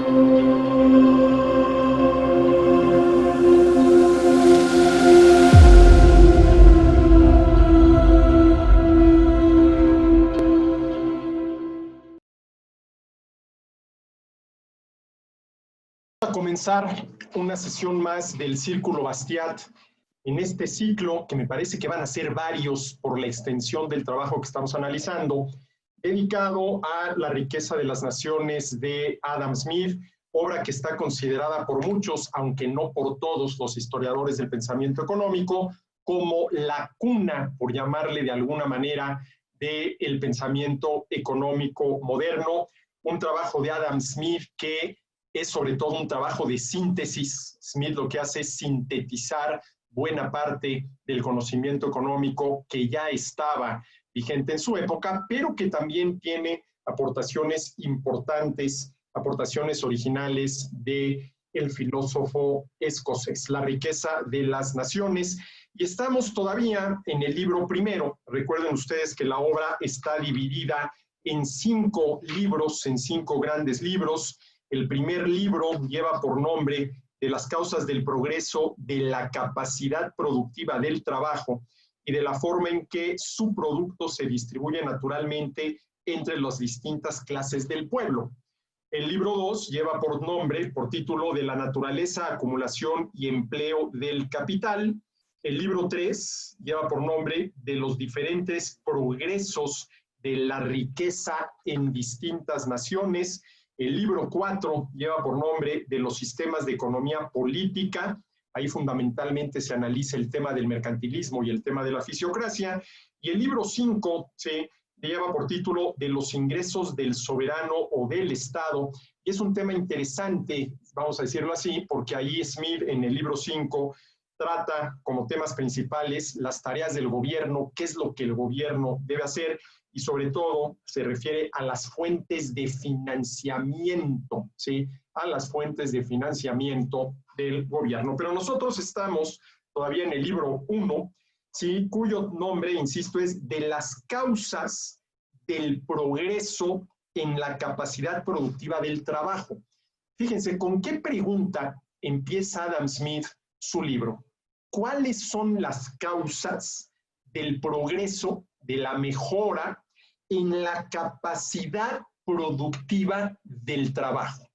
A comenzar una sesión más del Círculo Bastiat en este ciclo, que me parece que van a ser varios por la extensión del trabajo que estamos analizando, dedicado a La riqueza de las naciones de Adam Smith, obra que está considerada por muchos, aunque no por todos los historiadores del pensamiento económico, como la cuna, por llamarle de alguna manera, del pensamiento económico moderno, un trabajo de Adam Smith que es sobre todo un trabajo de síntesis. Smith lo que hace es sintetizar buena parte del conocimiento económico que ya estaba vigente en su época, pero que también tiene aportaciones importantes, aportaciones originales del filósofo escocés, La riqueza de las naciones. Y estamos todavía en el libro primero. Recuerden ustedes que la obra está dividida en 5 libros, en 5 grandes libros. El primer libro lleva por nombre De las causas del progreso de la capacidad productiva del trabajo y de la forma en que su producto se distribuye naturalmente entre las distintas clases del pueblo. El libro 2 lleva por nombre, por título, De la naturaleza, acumulación y empleo del capital. El libro 3 lleva por nombre De los diferentes progresos de la riqueza en distintas naciones. El libro 4 lleva por nombre De los sistemas de economía política. Ahí fundamentalmente se analiza el tema del mercantilismo y el tema de la fisiocracia. Y el libro 5 lleva por título De los ingresos del soberano o del Estado. Y es un tema interesante, vamos a decirlo así, porque ahí Smith en el libro 5 trata como temas principales las tareas del gobierno, qué es lo que el gobierno debe hacer, y sobre todo se refiere a las fuentes de financiamiento, ¿sí? A las fuentes de financiamiento del gobierno. Pero nosotros estamos todavía en el libro 1, ¿sí? Cuyo nombre, insisto, es De las causas del progreso en la capacidad productiva del trabajo. Fíjense, ¿con qué pregunta empieza Adam Smith su libro? ¿Cuáles son las causas del progreso, de la mejora en la capacidad productiva del trabajo?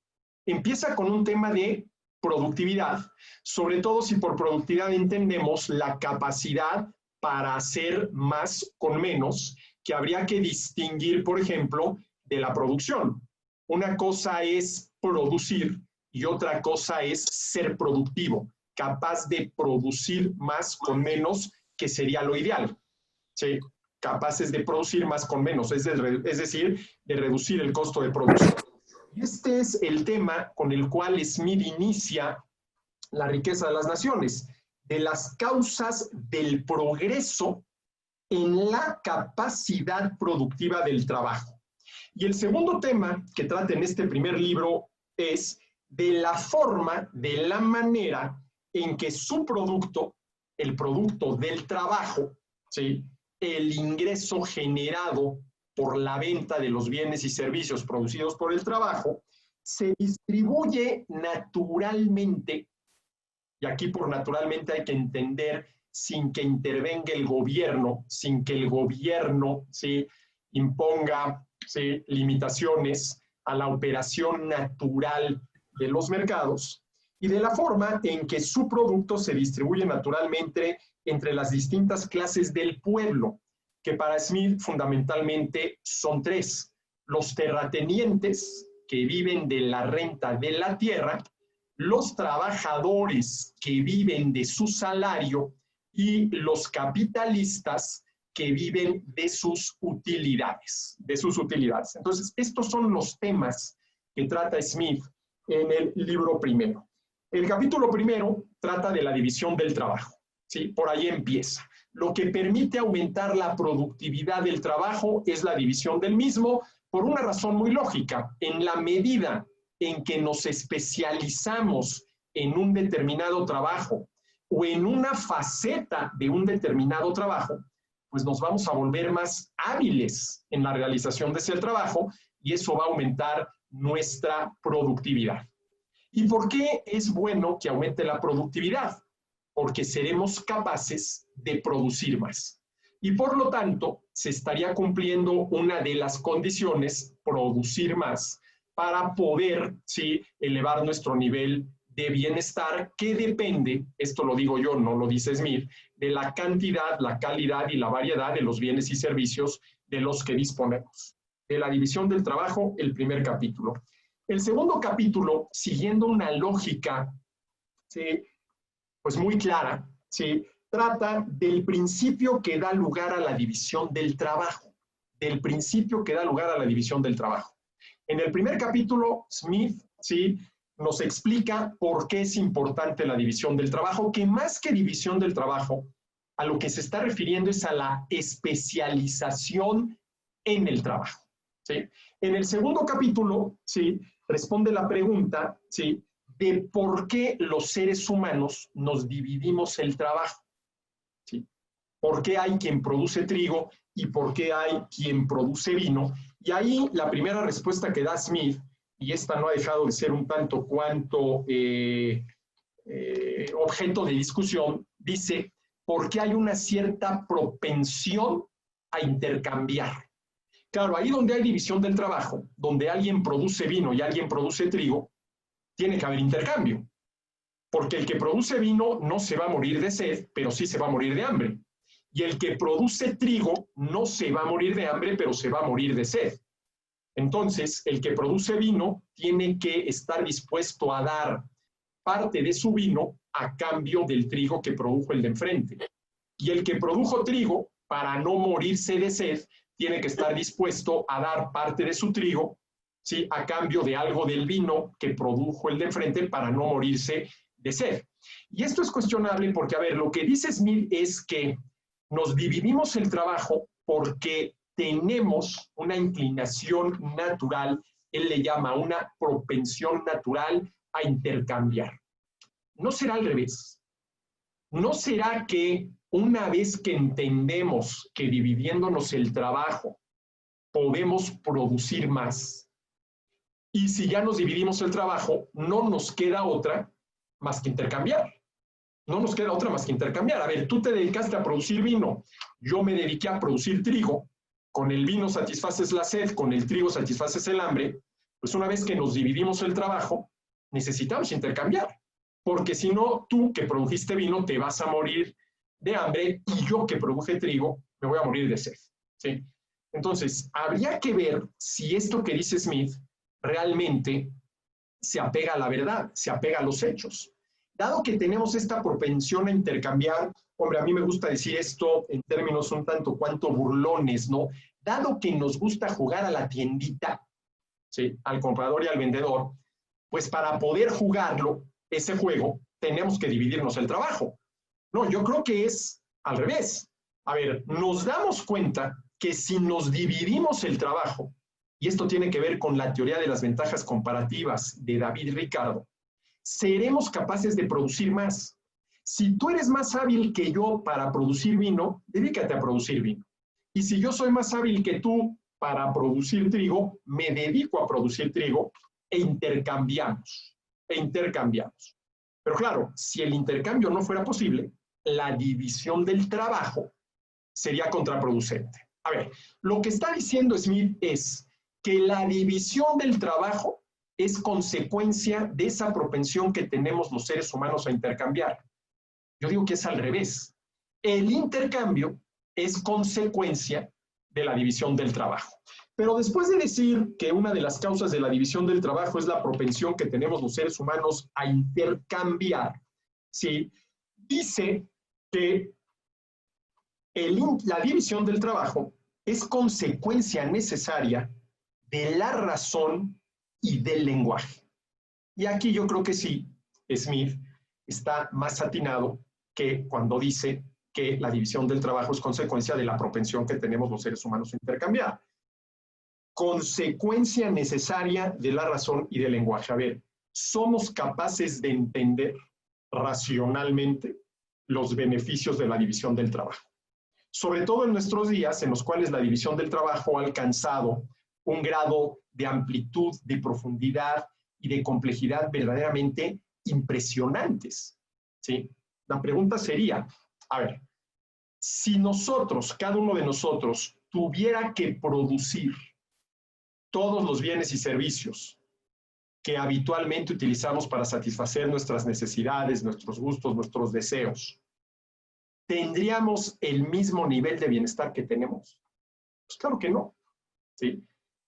Empieza con un tema de productividad, sobre todo si por productividad entendemos la capacidad para hacer más con menos, que habría que distinguir, por ejemplo, de la producción. Una cosa es producir y otra cosa es ser productivo, capaz de producir más con menos, que sería lo ideal, ¿sí? Capaces de producir más con menos, es decir, de reducir el costo de producción. Este es el tema con el cual Smith inicia La riqueza de las naciones, de las causas del progreso en la capacidad productiva del trabajo. Y el segundo tema que trata en este primer libro es de la forma, de la manera en que su producto, el producto del trabajo, ¿sí?, el ingreso generado por la venta de los bienes y servicios producidos por el trabajo, se distribuye naturalmente, y aquí por naturalmente hay que entender sin que intervenga el gobierno, sin que el gobierno, ¿sí?, imponga, ¿sí?, limitaciones a la operación natural de los mercados, y de la forma en que su producto se distribuye naturalmente entre las distintas clases del pueblo, que para Smith fundamentalmente son 3. Los terratenientes, que viven de la renta de la tierra, los trabajadores, que viven de su salario, y los capitalistas, que viven de sus utilidades, Entonces, estos son los temas que trata Smith en el libro primero. El capítulo primero trata de la división del trabajo, ¿sí? Por ahí empieza. Lo que permite aumentar la productividad del trabajo es la división del mismo, por una razón muy lógica. En la medida en que nos especializamos en un determinado trabajo o en una faceta de un determinado trabajo, pues nos vamos a volver más hábiles en la realización de ese trabajo, y eso va a aumentar nuestra productividad. ¿Y por qué es bueno que aumente la productividad? Porque seremos capaces de producir más. Y por lo tanto, se estaría cumpliendo una de las condiciones, producir más, para poder, ¿sí?, elevar nuestro nivel de bienestar, que depende, esto lo digo yo, no lo dice Smith, de la cantidad, la calidad y la variedad de los bienes y servicios de los que disponemos. De la división del trabajo, el primer capítulo. El segundo capítulo, siguiendo una lógica, ¿sí?, pues muy clara, ¿sí?, trata del principio que da lugar a la división del trabajo, del principio que da lugar a la división del trabajo. En el primer capítulo, Smith, ¿sí?, nos explica por qué es importante la división del trabajo, que más que división del trabajo, a lo que se está refiriendo es a la especialización en el trabajo, ¿sí? En el segundo capítulo, ¿sí?, responde la pregunta, ¿sí?, de por qué los seres humanos nos dividimos el trabajo, ¿sí? ¿Por qué hay quien produce trigo y por qué hay quien produce vino? Y ahí la primera respuesta que da Smith, y esta no ha dejado de ser un tanto cuanto objeto de discusión, dice, porque hay una cierta propensión a intercambiar. Claro, ahí donde hay división del trabajo, donde alguien produce vino y alguien produce trigo, tiene que haber intercambio, porque el que produce vino no se va a morir de sed, pero sí se va a morir de hambre. Y el que produce trigo no se va a morir de hambre, pero se va a morir de sed. Entonces, el que produce vino tiene que estar dispuesto a dar parte de su vino a cambio del trigo que produjo el de enfrente. Y el que produjo trigo, para no morirse de sed, tiene que estar dispuesto a dar parte de su trigo, ¿sí?, a cambio de algo del vino que produjo el de enfrente para no morirse de sed. Y esto es cuestionable porque, a ver, lo que dice Smith es que nos dividimos el trabajo porque tenemos una inclinación natural, él le llama una propensión natural a intercambiar. ¿No será al revés? ¿No será que una vez que entendemos que dividiéndonos el trabajo podemos producir más, y si ya nos dividimos el trabajo, no nos queda otra más que intercambiar? No nos queda otra más que intercambiar. A ver, tú te dedicaste a producir vino, yo me dediqué a producir trigo, con el vino satisfaces la sed, con el trigo satisfaces el hambre, pues una vez que nos dividimos el trabajo, necesitamos intercambiar, porque si no, tú que produjiste vino te vas a morir de hambre y yo que produje trigo me voy a morir de sed, ¿sí? Entonces, habría que ver si esto que dice Smith realmente se apega a la verdad, se apega a los hechos. Dado que tenemos esta propensión a intercambiar, hombre, a mí me gusta decir esto en términos un tanto cuanto burlones, ¿no? Dado que nos gusta jugar a la tiendita, ¿sí?, al comprador y al vendedor, pues para poder jugarlo, ese juego, tenemos que dividirnos el trabajo. No, yo creo que es al revés. A ver, nos damos cuenta que si nos dividimos el trabajo, y esto tiene que ver con la teoría de las ventajas comparativas de David Ricardo, seremos capaces de producir más. Si tú eres más hábil que yo para producir vino, dedícate a producir vino. Y si yo soy más hábil que tú para producir trigo, me dedico a producir trigo e intercambiamos. Pero claro, si el intercambio no fuera posible, la división del trabajo sería contraproducente. A ver, lo que está diciendo Smith es que la división del trabajo es consecuencia de esa propensión que tenemos los seres humanos a intercambiar. Yo digo que es al revés. El intercambio es consecuencia de la división del trabajo. Pero después de decir que una de las causas de la división del trabajo es la propensión que tenemos los seres humanos a intercambiar, ¿sí?, dice que la división del trabajo es consecuencia necesaria de la razón y del lenguaje. Y aquí yo creo que sí, Smith está más atinado que cuando dice que la división del trabajo es consecuencia de la propensión que tenemos los seres humanos a intercambiar. Consecuencia necesaria de la razón y del lenguaje. A ver, ¿somos capaces de entender racionalmente los beneficios de la división del trabajo? Sobre todo en nuestros días, en los cuales la división del trabajo ha alcanzado un grado de amplitud, de profundidad y de complejidad verdaderamente impresionantes, ¿sí? La pregunta sería, a ver, si nosotros, cada uno de nosotros, tuviera que producir todos los bienes y servicios que habitualmente utilizamos para satisfacer nuestras necesidades, nuestros gustos, nuestros deseos, ¿tendríamos el mismo nivel de bienestar que tenemos? Pues claro que no, ¿sí?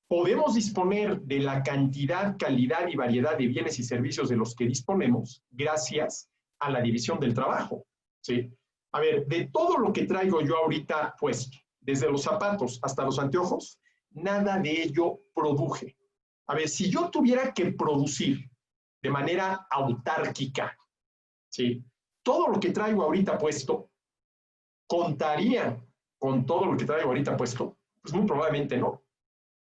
Podemos disponer de la cantidad, calidad y variedad de bienes y servicios de los que disponemos gracias a la división del trabajo, ¿sí? A ver, de todo lo que traigo yo ahorita puesto, desde los zapatos hasta los anteojos, nada de ello produje. A ver, si yo tuviera que producir de manera autárquica, ¿sí? Todo lo que traigo ahorita puesto, ¿contaría con todo lo que traigo ahorita puesto? Pues muy probablemente no.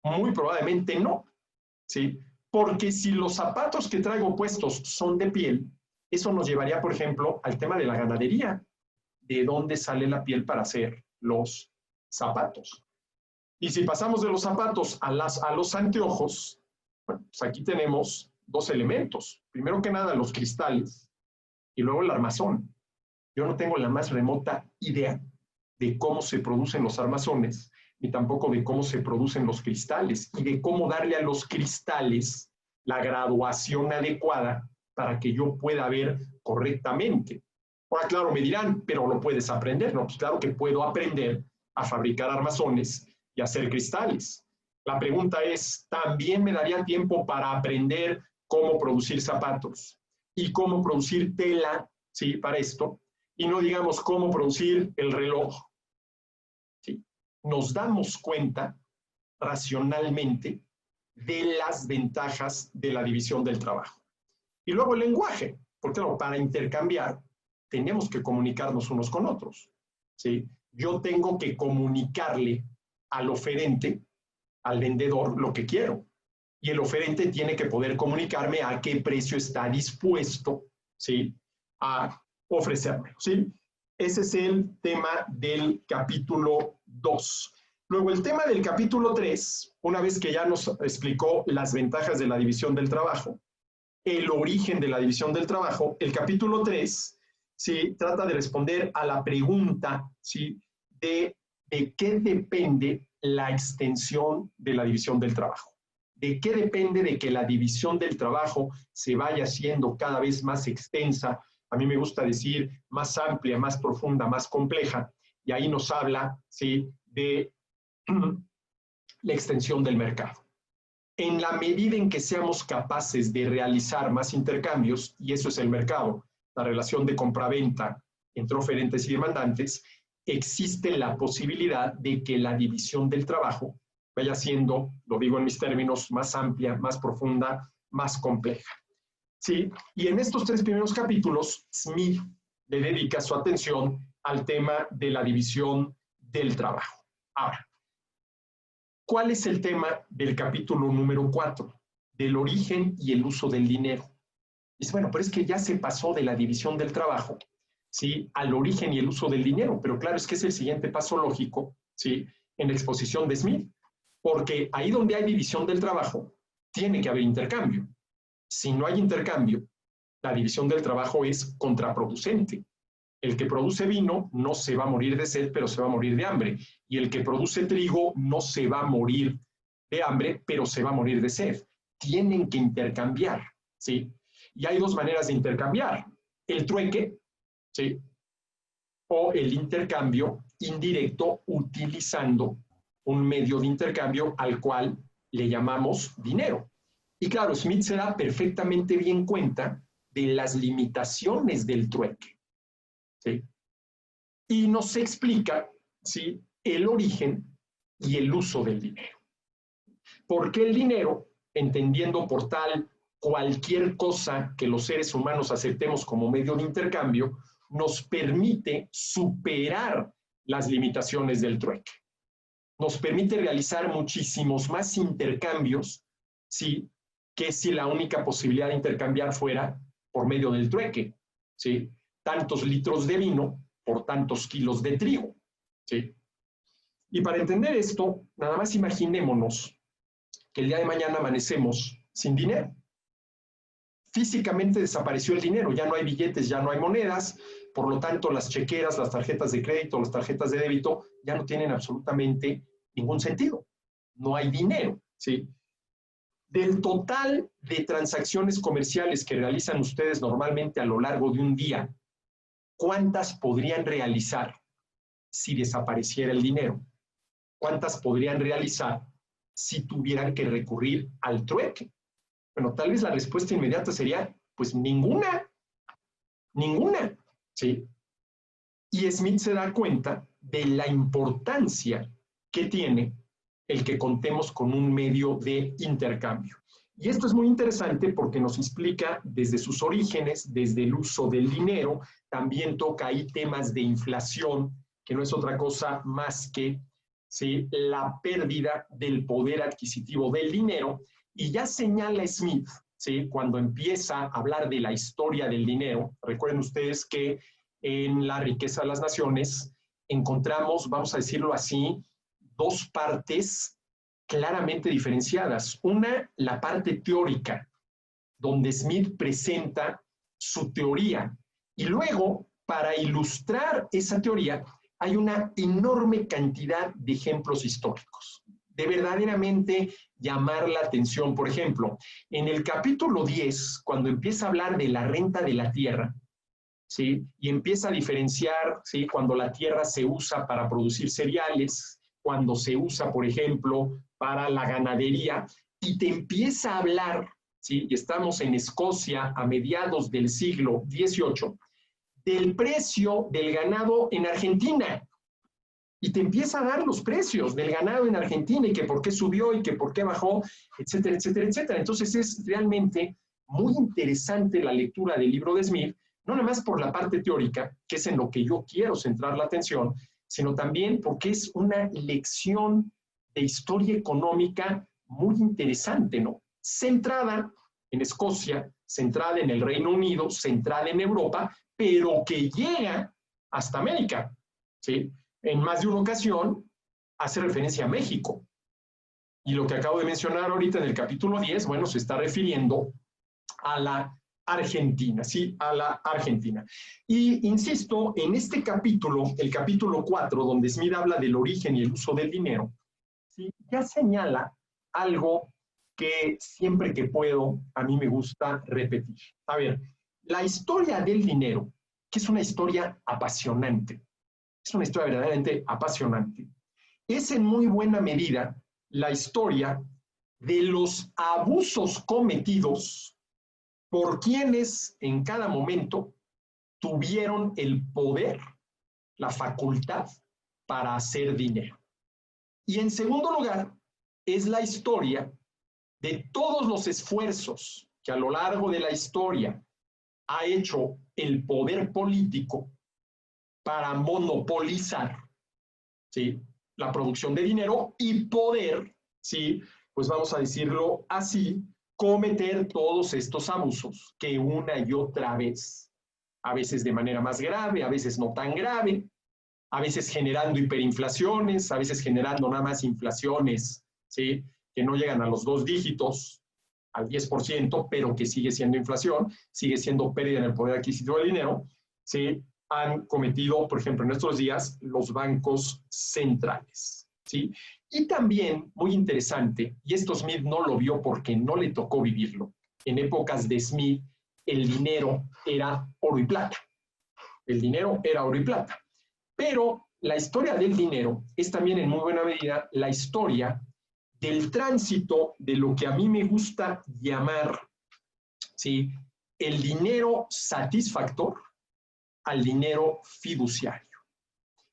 Muy probablemente no, ¿sí? Porque si los zapatos que traigo puestos son de piel, eso nos llevaría, por ejemplo, al tema de la ganadería. ¿De dónde sale la piel para hacer los zapatos? Y si pasamos de los zapatos a los anteojos, bueno, pues aquí tenemos dos elementos. Primero que nada, los cristales y luego el armazón. Yo no tengo la más remota idea de cómo se producen los armazones, ni tampoco de cómo se producen los cristales y de cómo darle a los cristales la graduación adecuada para que yo pueda ver correctamente. Ahora, claro, me dirán, pero lo puedes aprender. No, pues claro que puedo aprender a fabricar armazones y hacer cristales. La pregunta es, ¿también me daría tiempo para aprender cómo producir zapatos y cómo producir tela, ¿sí? Para esto, y no digamos cómo producir el reloj, ¿sí? Nos damos cuenta racionalmente de las ventajas de la división del trabajo. Y luego el lenguaje, porque claro, para intercambiar tenemos que comunicarnos unos con otros, ¿sí? Yo tengo que comunicarle al oferente, al vendedor, lo que quiero. Y el oferente tiene que poder comunicarme a qué precio está dispuesto, ¿sí? A ofrecerme, ¿sí? Ese es el tema del capítulo 2. Luego, el tema del capítulo 3, una vez que ya nos explicó las ventajas de la división del trabajo, el origen de la división del trabajo, el capítulo 3, ¿sí? Trata de responder a la pregunta, ¿sí? de qué depende la extensión de la división del trabajo. ¿De qué depende de que la división del trabajo se vaya haciendo cada vez más extensa? A mí me gusta decir más amplia, más profunda, más compleja. Y ahí nos habla, ¿sí? De la extensión del mercado. En la medida en que seamos capaces de realizar más intercambios, y eso es el mercado, la relación de compra-venta entre oferentes y demandantes, existe la posibilidad de que la división del trabajo vaya siendo, lo digo en mis términos, más amplia, más profunda, más compleja. ¿Sí? Y en estos 3 primeros capítulos, Smith le dedica su atención al tema de la división del trabajo. Ahora, ¿cuál es el tema del capítulo número 4? Del origen y el uso del dinero. Dice, bueno, pero es que ya se pasó de la división del trabajo, ¿sí? Al origen y el uso del dinero, pero claro, es que es el siguiente paso lógico, ¿sí? En la exposición de Smith, porque ahí donde hay división del trabajo, tiene que haber intercambio. Si no hay intercambio, la división del trabajo es contraproducente. El que produce vino no se va a morir de sed, pero se va a morir de hambre. Y el que produce trigo no se va a morir de hambre, pero se va a morir de sed. Tienen que intercambiar, ¿sí? Y hay 2 maneras de intercambiar. El trueque, ¿sí? O el intercambio indirecto utilizando un medio de intercambio al cual le llamamos dinero. Y claro, Smith se da perfectamente bien cuenta de las limitaciones del trueque, ¿sí? Y nos explica, ¿sí? El origen y el uso del dinero. Porque el dinero, entendiendo por tal cualquier cosa que los seres humanos aceptemos como medio de intercambio, nos permite superar las limitaciones del trueque. Nos permite realizar muchísimos más intercambios, ¿sí? Que si la única posibilidad de intercambiar fuera por medio del trueque, ¿sí? Tantos litros de vino por tantos kilos de trigo, ¿sí? Y para entender esto, nada más imaginémonos que el día de mañana amanecemos sin dinero. Físicamente desapareció el dinero, ya no hay billetes, ya no hay monedas, por lo tanto las chequeras, las tarjetas de crédito, las tarjetas de débito ya no tienen absolutamente ningún sentido. No hay dinero, ¿sí? Del total de transacciones comerciales que realizan ustedes normalmente a lo largo de un día, ¿cuántas podrían realizar si desapareciera el dinero? ¿Cuántas podrían realizar si tuvieran que recurrir al trueque? Bueno, tal vez la respuesta inmediata sería, pues ninguna, ¿sí? Y Smith se da cuenta de la importancia que tiene el que contemos con un medio de intercambio. Y esto es muy interesante porque nos explica desde sus orígenes, desde el uso del dinero, también toca ahí temas de inflación, que no es otra cosa más que, ¿sí?, la pérdida del poder adquisitivo del dinero. Y ya señala Smith, ¿sí?, cuando empieza a hablar de la historia del dinero. Recuerden ustedes que en La riqueza de las naciones encontramos, vamos a decirlo así, dos partes claramente diferenciadas. Una, la parte teórica, donde Smith presenta su teoría. Y luego, para ilustrar esa teoría, hay una enorme cantidad de ejemplos históricos, de verdaderamente llamar la atención. Por ejemplo, en el capítulo 10, cuando empieza a hablar de la renta de la tierra, ¿sí?, y empieza a diferenciar, ¿sí?, cuando la tierra se usa para producir cereales, cuando se usa, por ejemplo, para la ganadería, y te empieza a hablar, ¿sí?, y estamos en Escocia a mediados del siglo XVIII, del precio del ganado en Argentina. Y te empieza a dar los precios del ganado en Argentina y que por qué subió y que por qué bajó, etcétera, etcétera, etcétera. Entonces es realmente muy interesante la lectura del libro de Smith, no nada más por la parte teórica, que es en lo que yo quiero centrar la atención, sino también porque es una lección de historia económica muy interesante, ¿no? Centrada en Escocia, centrada en el Reino Unido, centrada en Europa, pero que llega hasta América, ¿sí? En más de una ocasión hace referencia a México. Y lo que acabo de mencionar ahorita en el capítulo 10, bueno, se está refiriendo a la Argentina, ¿sí? A la Argentina. Y insisto, en este capítulo, el capítulo 4, donde Smith habla del origen y el uso del dinero, ¿sí?, ya señala algo que siempre que puedo a mí me gusta repetir. A ver, la historia del dinero, que es una historia apasionante, es una historia verdaderamente apasionante, es en muy buena medida la historia de los abusos cometidos por quienes en cada momento tuvieron el poder, la facultad para hacer dinero. Y en segundo lugar, es la historia de todos los esfuerzos que a lo largo de la historia ha hecho el poder político para monopolizar, ¿sí?, la producción de dinero y poder, ¿sí?, pues vamos a decirlo así, cometer todos estos abusos que una y otra vez, a veces de manera más grave, a veces no tan grave, a veces generando hiperinflaciones, a veces generando nada más inflaciones, ¿sí?, que no llegan a los 2 dígitos, al 10%, pero que sigue siendo inflación, sigue siendo pérdida en el poder adquisitivo del dinero, ¿sí?, han cometido, por ejemplo, en estos días, los bancos centrales, ¿sí? Y también, muy interesante, y esto Smith no lo vio porque no le tocó vivirlo, en épocas de Smith, el dinero era oro y plata. El dinero era oro y plata. Pero la historia del dinero es también en muy buena medida la historia del tránsito de lo que a mí me gusta llamar, ¿sí?, el dinero satisfactor al dinero fiduciario.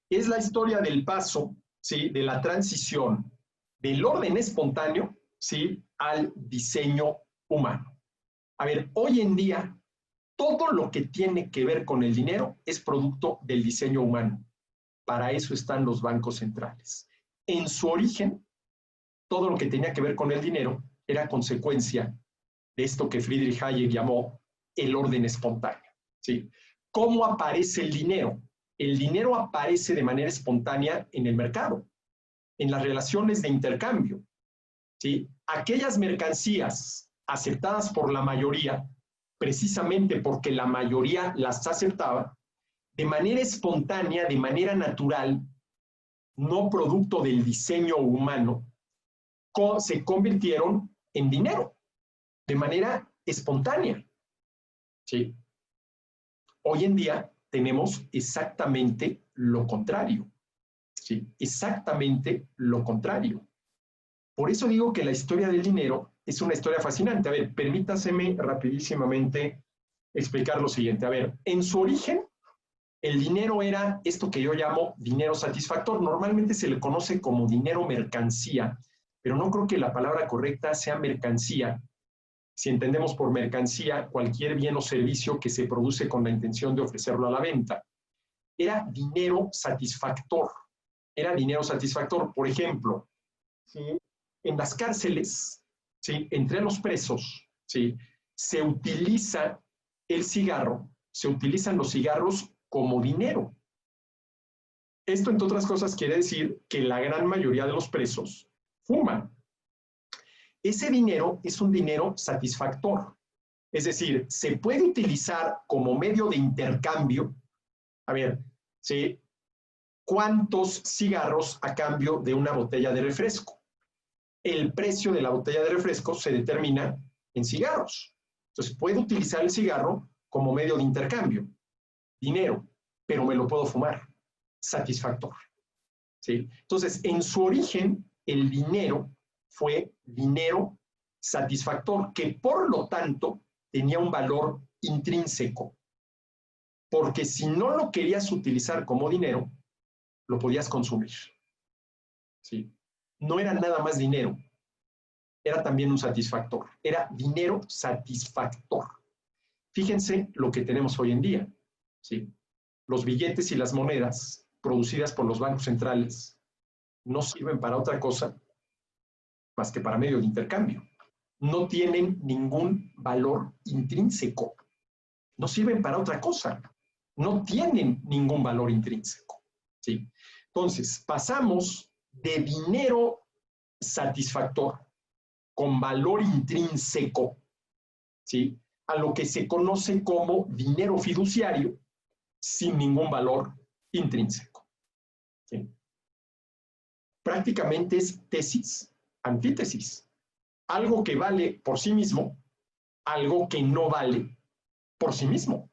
Es la historia del paso, ¿sí?, de la transición del orden espontáneo, ¿sí?, al diseño humano. A ver, hoy en día, todo lo que tiene que ver con el dinero es producto del diseño humano. Para eso están los bancos centrales. En su origen, todo lo que tenía que ver con el dinero era consecuencia de esto que Friedrich Hayek llamó el orden espontáneo, ¿sí? ¿Cómo aparece el dinero? El dinero aparece de manera espontánea en el mercado, en las relaciones de intercambio, ¿sí? Aquellas mercancías aceptadas por la mayoría, precisamente porque la mayoría las aceptaba, de manera espontánea, de manera natural, no producto del diseño humano, se convirtieron en dinero, de manera espontánea, ¿sí? Hoy en día tenemos exactamente lo contrario, ¿sí? Exactamente lo contrario. Por eso digo que la historia del dinero es una historia fascinante. A ver, permítaseme rapidísimamente explicar lo siguiente. A ver, en su origen, el dinero era esto que yo llamo dinero satisfactor. Normalmente se le conoce como dinero mercancía, pero no creo que la palabra correcta sea mercancía. Si entendemos por mercancía cualquier bien o servicio que se produce con la intención de ofrecerlo a la venta. Era dinero satisfactor. Era dinero satisfactor. Por ejemplo, ¿sí? En las cárceles, ¿sí? Entre los presos, ¿sí? Se utiliza el cigarro, se utilizan los cigarros como dinero. Esto, entre otras cosas, quiere decir que la gran mayoría de los presos fuman. Ese dinero es un dinero satisfactor. Es decir, se puede utilizar como medio de intercambio. A ver, ¿sí? ¿Cuántos cigarros a cambio de una botella de refresco? El precio de la botella de refresco se determina en cigarros. Entonces, puedo utilizar el cigarro como medio de intercambio, dinero, pero me lo puedo fumar, satisfactor. ¿Sí? Entonces, en su origen, el dinero fue dinero satisfactor, que por lo tanto tenía un valor intrínseco, porque si no lo querías utilizar como dinero, lo podías consumir. ¿Sí? No era nada más dinero, era también un satisfactor, era dinero satisfactor. Fíjense lo que tenemos hoy en día, ¿sí? Los billetes y las monedas producidas por los bancos centrales no sirven para otra cosa más que para medio de intercambio. No tienen ningún valor intrínseco, no sirven para otra cosa, no tienen ningún valor intrínseco, ¿sí? Entonces, pasamos de dinero satisfactor con valor intrínseco, ¿sí? A lo que se conoce como dinero fiduciario sin ningún valor intrínseco, ¿sí? Prácticamente es tesis, antítesis. Algo que vale por sí mismo, algo que no vale por sí mismo.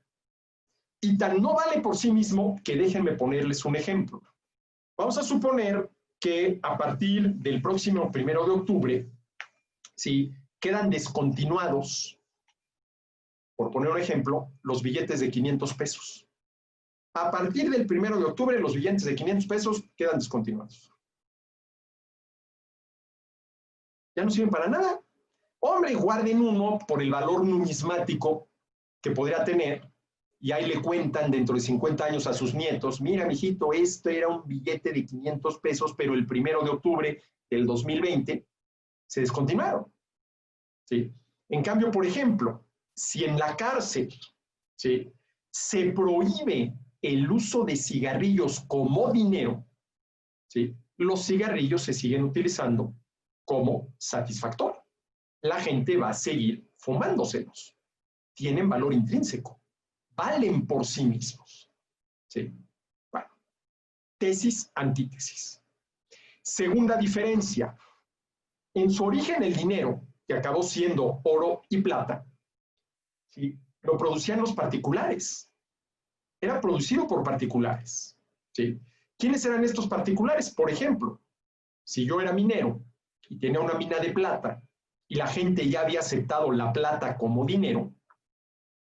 Y tan no vale por sí mismo que déjenme ponerles un ejemplo. Vamos a suponer que a partir del próximo 1 de octubre, ¿sí? Quedan descontinuados, por poner un ejemplo, los billetes de 500 pesos. A partir del 1 de octubre, los billetes de 500 pesos quedan descontinuados. Ya no sirven para nada. Hombre, guarden uno por el valor numismático que podría tener, y ahí le cuentan dentro de 50 años a sus nietos, mira, mijito, este era un billete de 500 pesos, pero el 1 de octubre del 2020 se descontinuaron, ¿sí? En cambio, por ejemplo, si en la cárcel, ¿sí?, se prohíbe el uso de cigarrillos como dinero, ¿sí?, los cigarrillos se siguen utilizando como satisfactor. La gente va a seguir fumándoselos. Tienen valor intrínseco. Valen por sí mismos. ¿Sí? Bueno, tesis, antítesis. Segunda diferencia. En su origen el dinero, que acabó siendo oro y plata, ¿sí?, lo producían los particulares. Era producido por particulares, ¿sí? ¿Quiénes eran estos particulares? Por ejemplo, si yo era minero y tenía una mina de plata y la gente ya había aceptado la plata como dinero,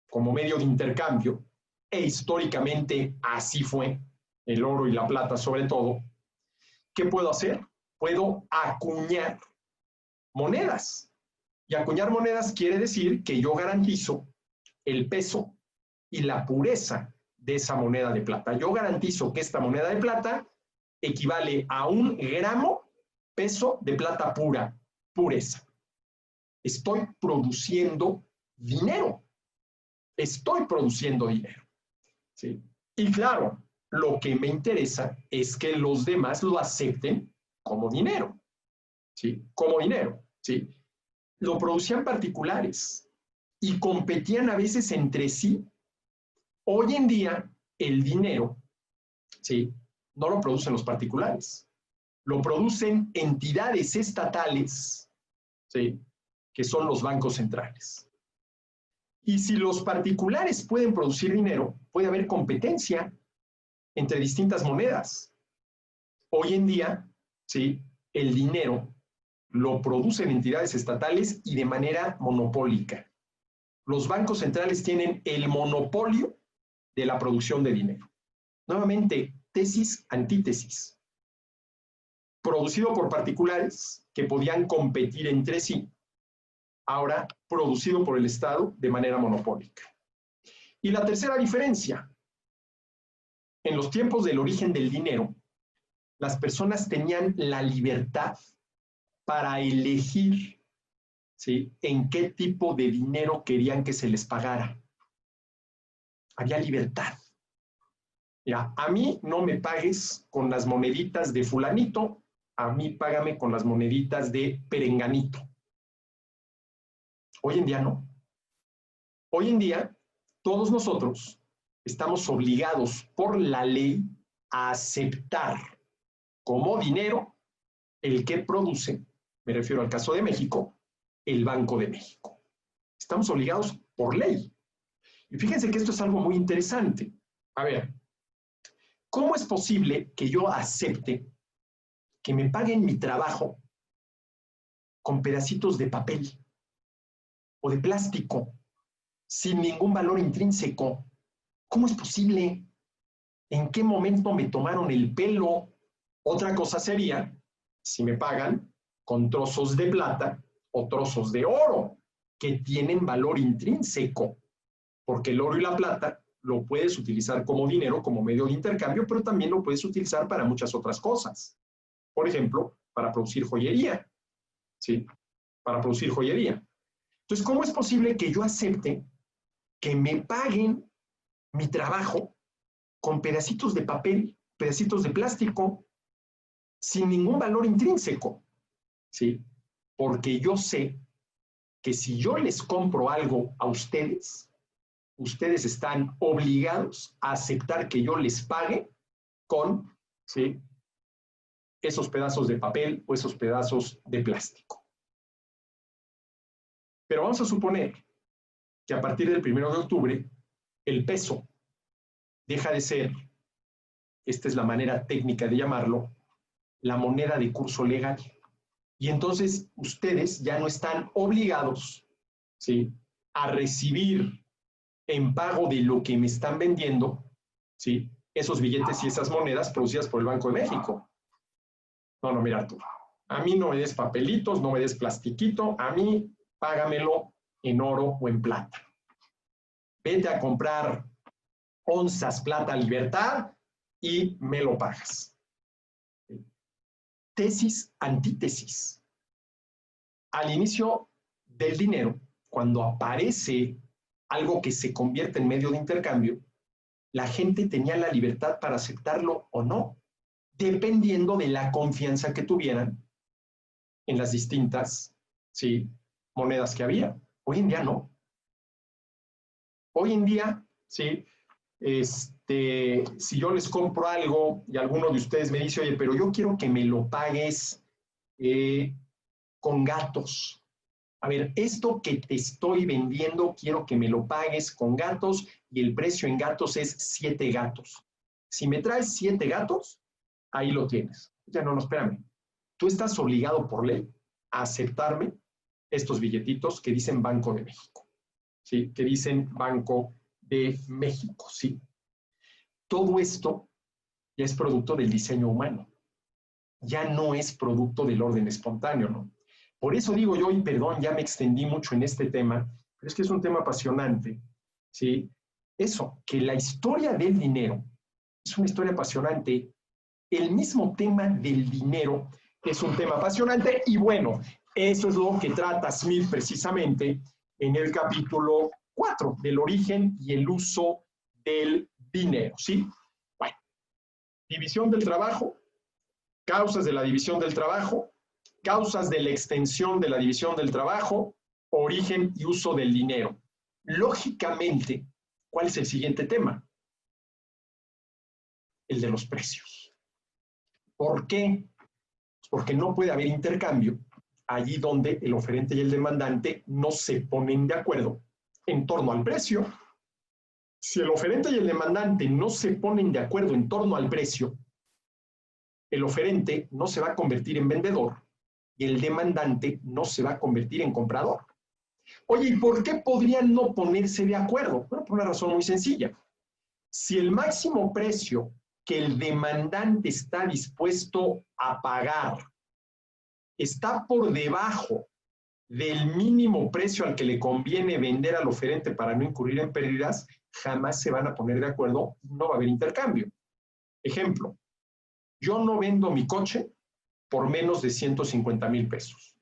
como medio de intercambio, e históricamente así fue, el oro y la plata sobre todo, ¿qué puedo hacer? Puedo acuñar monedas. Y acuñar monedas quiere decir que yo garantizo el peso y la pureza de esa moneda de plata. Yo garantizo que esta moneda de plata equivale a 1 gramo peso de plata pura, pureza. Estoy produciendo dinero. Estoy produciendo dinero, ¿sí? Y claro, lo que me interesa es que los demás lo acepten como dinero, ¿sí? Como dinero. ¿sí? Lo producían particulares y competían a veces entre sí. Hoy en día, el dinero, ¿sí?, no lo producen los particulares, lo producen entidades estatales, ¿sí?, que son los bancos centrales. Y si los particulares pueden producir dinero, puede haber competencia entre distintas monedas. Hoy en día, ¿sí?, el dinero lo producen entidades estatales y de manera monopólica. Los bancos centrales tienen el monopolio de la producción de dinero. Nuevamente, tesis, antítesis. Producido por particulares que podían competir entre sí, ahora producido por el Estado de manera monopólica. Y la tercera diferencia, en los tiempos del origen del dinero, las personas tenían la libertad para elegir, ¿sí?, en qué tipo de dinero querían que se les pagara. Había libertad. Mira, a mí no me pagues con las moneditas de fulanito, a mí págame con las moneditas de perenganito. Hoy en día no. Hoy en día, todos nosotros estamos obligados por la ley a aceptar como dinero el que produce, me refiero al caso de México, el Banco de México. Estamos obligados por ley. Y fíjense que esto es algo muy interesante. A ver, ¿cómo es posible que yo acepte que me paguen mi trabajo con pedacitos de papel o de plástico sin ningún valor intrínseco? ¿Cómo es posible? ¿En qué momento me tomaron el pelo? Otra cosa sería si me pagan con trozos de plata o trozos de oro que tienen valor intrínseco, porque el oro y la plata lo puedes utilizar como dinero, como medio de intercambio, pero también lo puedes utilizar para muchas otras cosas. Por ejemplo, para producir joyería, ¿sí? Para producir joyería. Entonces, ¿cómo es posible que yo acepte que me paguen mi trabajo con pedacitos de papel, pedacitos de plástico, sin ningún valor intrínseco? ¿Sí? Porque yo sé que si yo les compro algo a ustedes, ustedes están obligados a aceptar que yo les pague con, ¿sí?, esos pedazos de papel o esos pedazos de plástico. Pero vamos a suponer que a partir del 1 de octubre, el peso deja de ser, esta es la manera técnica de llamarlo, la moneda de curso legal. Y entonces ustedes ya no están obligados, ¿sí?, a recibir en pago de lo que me están vendiendo, ¿sí?, esos billetes y esas monedas producidas por el Banco de México. No, mira, Arturo, a mí no me des papelitos, no me des plastiquito, a mí págamelo en oro o en plata. Vete a comprar onzas plata Libertad y me lo pagas. Tesis, antítesis. Al inicio del dinero, cuando aparece algo que se convierte en medio de intercambio, la gente tenía la libertad para aceptarlo o no, dependiendo de la confianza que tuvieran en las distintas, ¿sí?, monedas que había. Hoy en día no. Hoy en día, ¿sí?, si yo les compro algo y alguno de ustedes me dice, oye, pero yo quiero que me lo pagues con gatos. A ver, esto que te estoy vendiendo, quiero que me lo pagues con gatos y el precio en gatos es 7 gatos. Si me traes 7 gatos, ahí lo tienes. Ya no, espérame. Tú estás obligado por ley a aceptarme estos billetitos que dicen Banco de México, ¿sí?, que dicen Banco de México, ¿sí? Todo esto ya es producto del diseño humano. Ya no es producto del orden espontáneo, ¿no? Por eso digo yo, y perdón, ya me extendí mucho en este tema, pero es que es un tema apasionante, ¿sí? Eso, que la historia del dinero es una historia apasionante. El mismo tema del dinero es un tema apasionante y bueno, eso es lo que trata Smith precisamente en el capítulo 4 del origen y el uso del dinero, ¿sí? Bueno, división del trabajo, causas de la división del trabajo, causas de la extensión de la división del trabajo, origen y uso del dinero. Lógicamente, ¿cuál es el siguiente tema? El de los precios. ¿Por qué? Porque no puede haber intercambio allí donde el oferente y el demandante no se ponen de acuerdo en torno al precio. Si el oferente y el demandante no se ponen de acuerdo en torno al precio, el oferente no se va a convertir en vendedor y el demandante no se va a convertir en comprador. Oye, ¿y por qué podrían no ponerse de acuerdo? Bueno, por una razón muy sencilla. Si el máximo precio que el demandante está dispuesto a pagar está por debajo del mínimo precio al que le conviene vender al oferente para no incurrir en pérdidas, jamás se van a poner de acuerdo, no va a haber intercambio. Ejemplo, yo no vendo mi coche por menos de 150,000 pesos.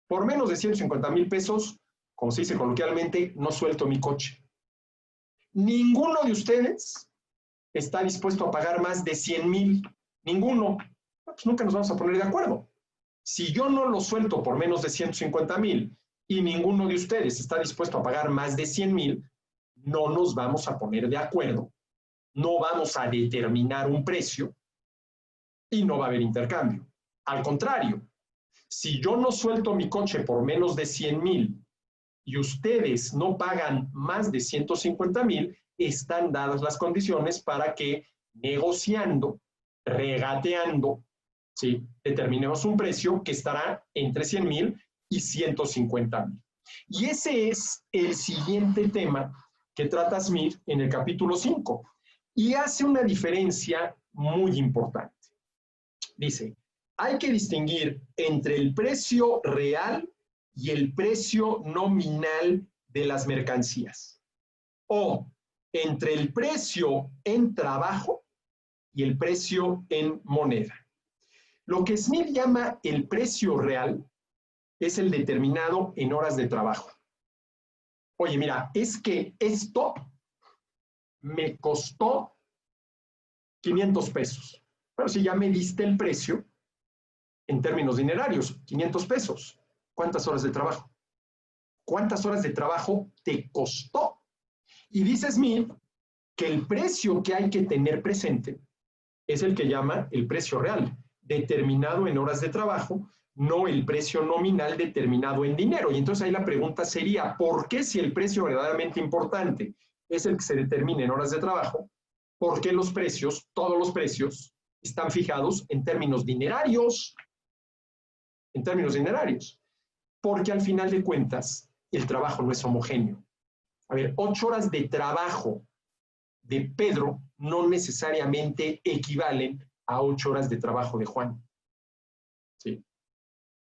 Por menos de 150,000 pesos, como se dice coloquialmente, no suelto mi coche. Ninguno de ustedes está dispuesto a pagar más de 100,000. Ninguno. Pues nunca nos vamos a poner de acuerdo. Si yo no lo suelto por menos de 150,000 y ninguno de ustedes está dispuesto a pagar más de 100,000, no nos vamos a poner de acuerdo, no vamos a determinar un precio y no va a haber intercambio. Al contrario, si yo no suelto mi coche por menos de 100,000 y ustedes no pagan más de 150,000, están dadas las condiciones para que negociando, regateando, ¿sí?, determinemos un precio que estará entre 100,000 y 150,000. Y ese es el siguiente tema que trata Smith en el capítulo 5. Y hace una diferencia muy importante. Dice, hay que distinguir entre el precio real y el precio nominal de las mercancías, o entre el precio en trabajo y el precio en moneda. Lo que Smith llama el precio real es el determinado en horas de trabajo. Oye, mira, es que esto me costó 500 pesos. Pero si ya me diste el precio en términos dinerarios, 500 pesos. ¿Cuántas horas de trabajo? ¿Cuántas horas de trabajo te costó? Y dice Smith que el precio que hay que tener presente es el que llama el precio real, determinado en horas de trabajo, no el precio nominal determinado en dinero. Y entonces ahí la pregunta sería, ¿por qué si el precio verdaderamente importante es el que se determina en horas de trabajo, por qué los precios, todos los precios, están fijados en términos dinerarios? En términos dinerarios. Porque al final de cuentas, el trabajo no es homogéneo. A ver, 8 horas de trabajo de Pedro no necesariamente equivalen a 8 horas de trabajo de Juan. ¿Sí?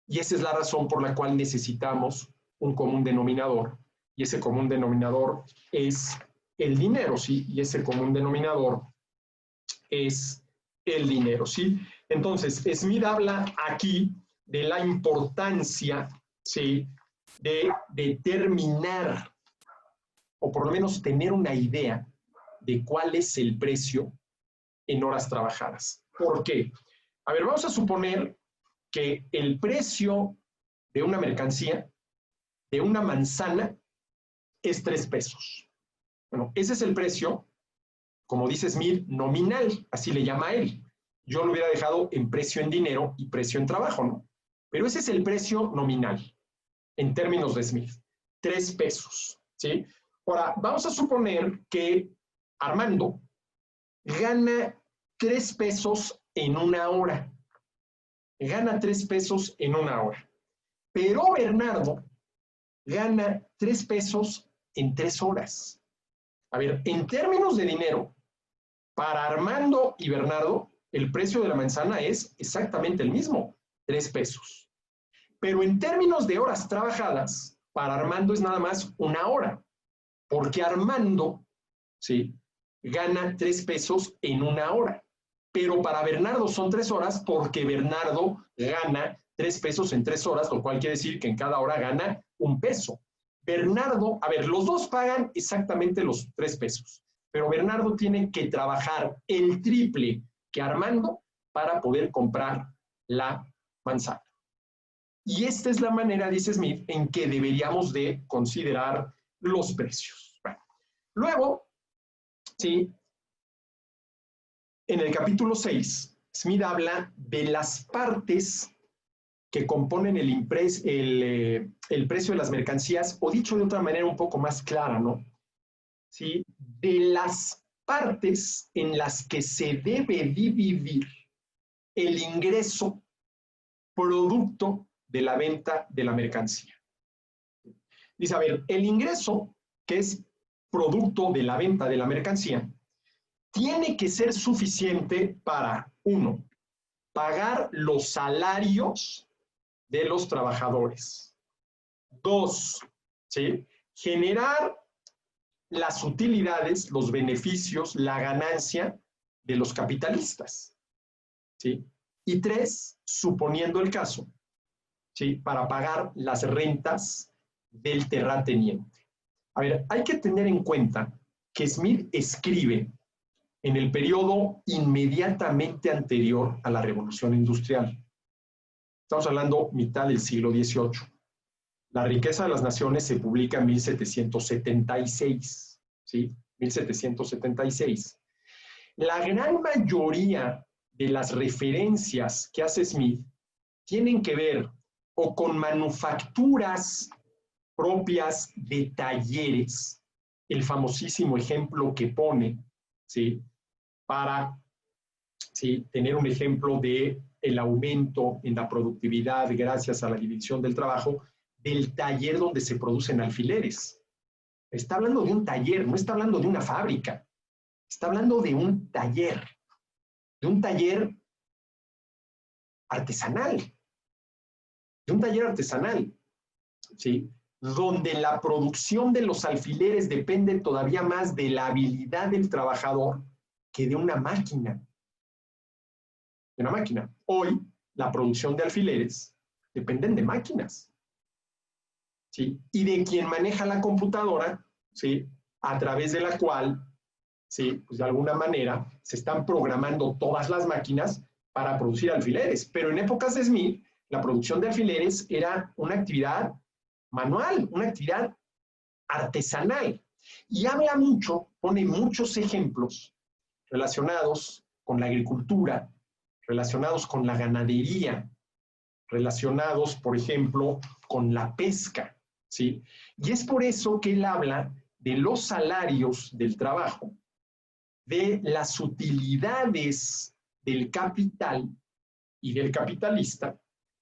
Y esa es la razón por la cual necesitamos un común denominador. Y ese común denominador es el dinero, ¿sí? Y ese común denominador es el dinero, ¿sí? Entonces, Smith habla aquí de la importancia, ¿sí?, de determinar, o por lo menos tener una idea de cuál es el precio en horas trabajadas. ¿Por qué? A ver, vamos a suponer que el precio de una mercancía, de una manzana, es 3 pesos. Bueno, ese es el precio, como dice Smith, nominal, así le llama a él. Yo lo hubiera dejado en precio en dinero y precio en trabajo, ¿no? Pero ese es el precio nominal, en términos de Smith, 3 pesos, ¿sí? Ahora, vamos a suponer que Armando gana 3 pesos en una hora. Gana 3 pesos en una hora. Pero Bernardo gana 3 pesos en 3 horas. A ver, en términos de dinero, para Armando y Bernardo, el precio de la manzana es exactamente el mismo, 3 pesos. Pero en términos de horas trabajadas, para Armando es nada más una hora, porque Armando, ¿sí?, gana 3 pesos en una hora. Pero para Bernardo son 3 horas porque Bernardo gana 3 pesos en 3 horas, lo cual quiere decir que en cada hora gana 1 peso. Bernardo, a ver, los dos pagan exactamente los 3 pesos, pero Bernardo tiene que trabajar el triple que Armando para poder comprar la manzana. Y esta es la manera, dice Smith, en que deberíamos de considerar los precios. Bueno, luego, ¿sí? En el capítulo 6, Smith habla de las partes que componen el precio de las mercancías, o dicho de otra manera un poco más clara, ¿no? ¿Sí? De las partes en las que se debe dividir el ingreso producto de la venta de la mercancía. Dice, a ver, el ingreso, que es producto de la venta de la mercancía, tiene que ser suficiente para, 1, pagar los salarios de los trabajadores. 2, ¿sí? Generar las utilidades, los beneficios, la ganancia de los capitalistas, ¿sí? Y 3, suponiendo el caso, ¿sí? Para pagar las rentas del terrateniente. A ver, hay que tener en cuenta que Smith escribe en el periodo inmediatamente anterior a la Revolución Industrial. Estamos hablando mitad del siglo XVIII. La riqueza de las naciones se publica en 1776, ¿sí? 1776. La gran mayoría de las referencias que hace Smith tienen que ver o con manufacturas propias de talleres, el famosísimo ejemplo que pone, ¿sí? Para, ¿sí?, tener un ejemplo de el aumento en la productividad gracias a la división del trabajo del taller donde se producen alfileres. Está hablando de un taller, no está hablando de una fábrica. Está hablando de un taller artesanal, ¿sí? Donde la producción de los alfileres depende todavía más de la habilidad del trabajador que de una máquina. Hoy, la producción de alfileres dependen de máquinas, ¿sí? Y de quien maneja la computadora, ¿sí?, a través de la cual, ¿sí?, pues de alguna manera se están programando todas las máquinas para producir alfileres. Pero en épocas de Smith, la producción de alfileres era una actividad manual, una actividad artesanal. Y habla mucho, pone muchos ejemplos relacionados con la agricultura, relacionados con la ganadería, relacionados, por ejemplo, con la pesca, ¿sí? Y es por eso que él habla de los salarios del trabajo, de las utilidades del capital y del capitalista,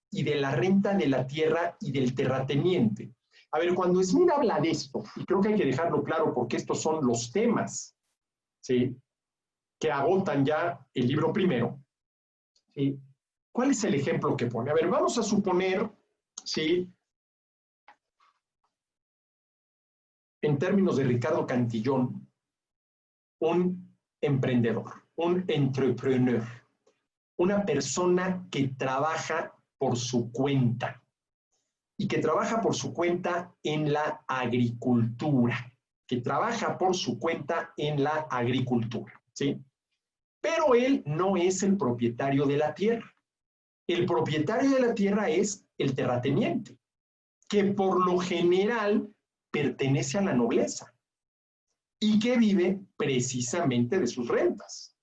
y de la renta de la tierra y del terrateniente. A ver, cuando Smith habla de esto, y creo que hay que dejarlo claro porque estos son los temas, ¿sí?, que agotan ya el libro primero, ¿sí? ¿Cuál es el ejemplo que pone? A ver, vamos a suponer, ¿sí?, en términos de Ricardo Cantillón, un emprendedor, un entrepreneur, una persona que trabaja por su cuenta y que trabaja por su cuenta en la agricultura, ¿sí? Pero él no es el propietario de la tierra. El propietario de la tierra es el terrateniente, que por lo general pertenece a la nobleza y que vive precisamente de sus rentas.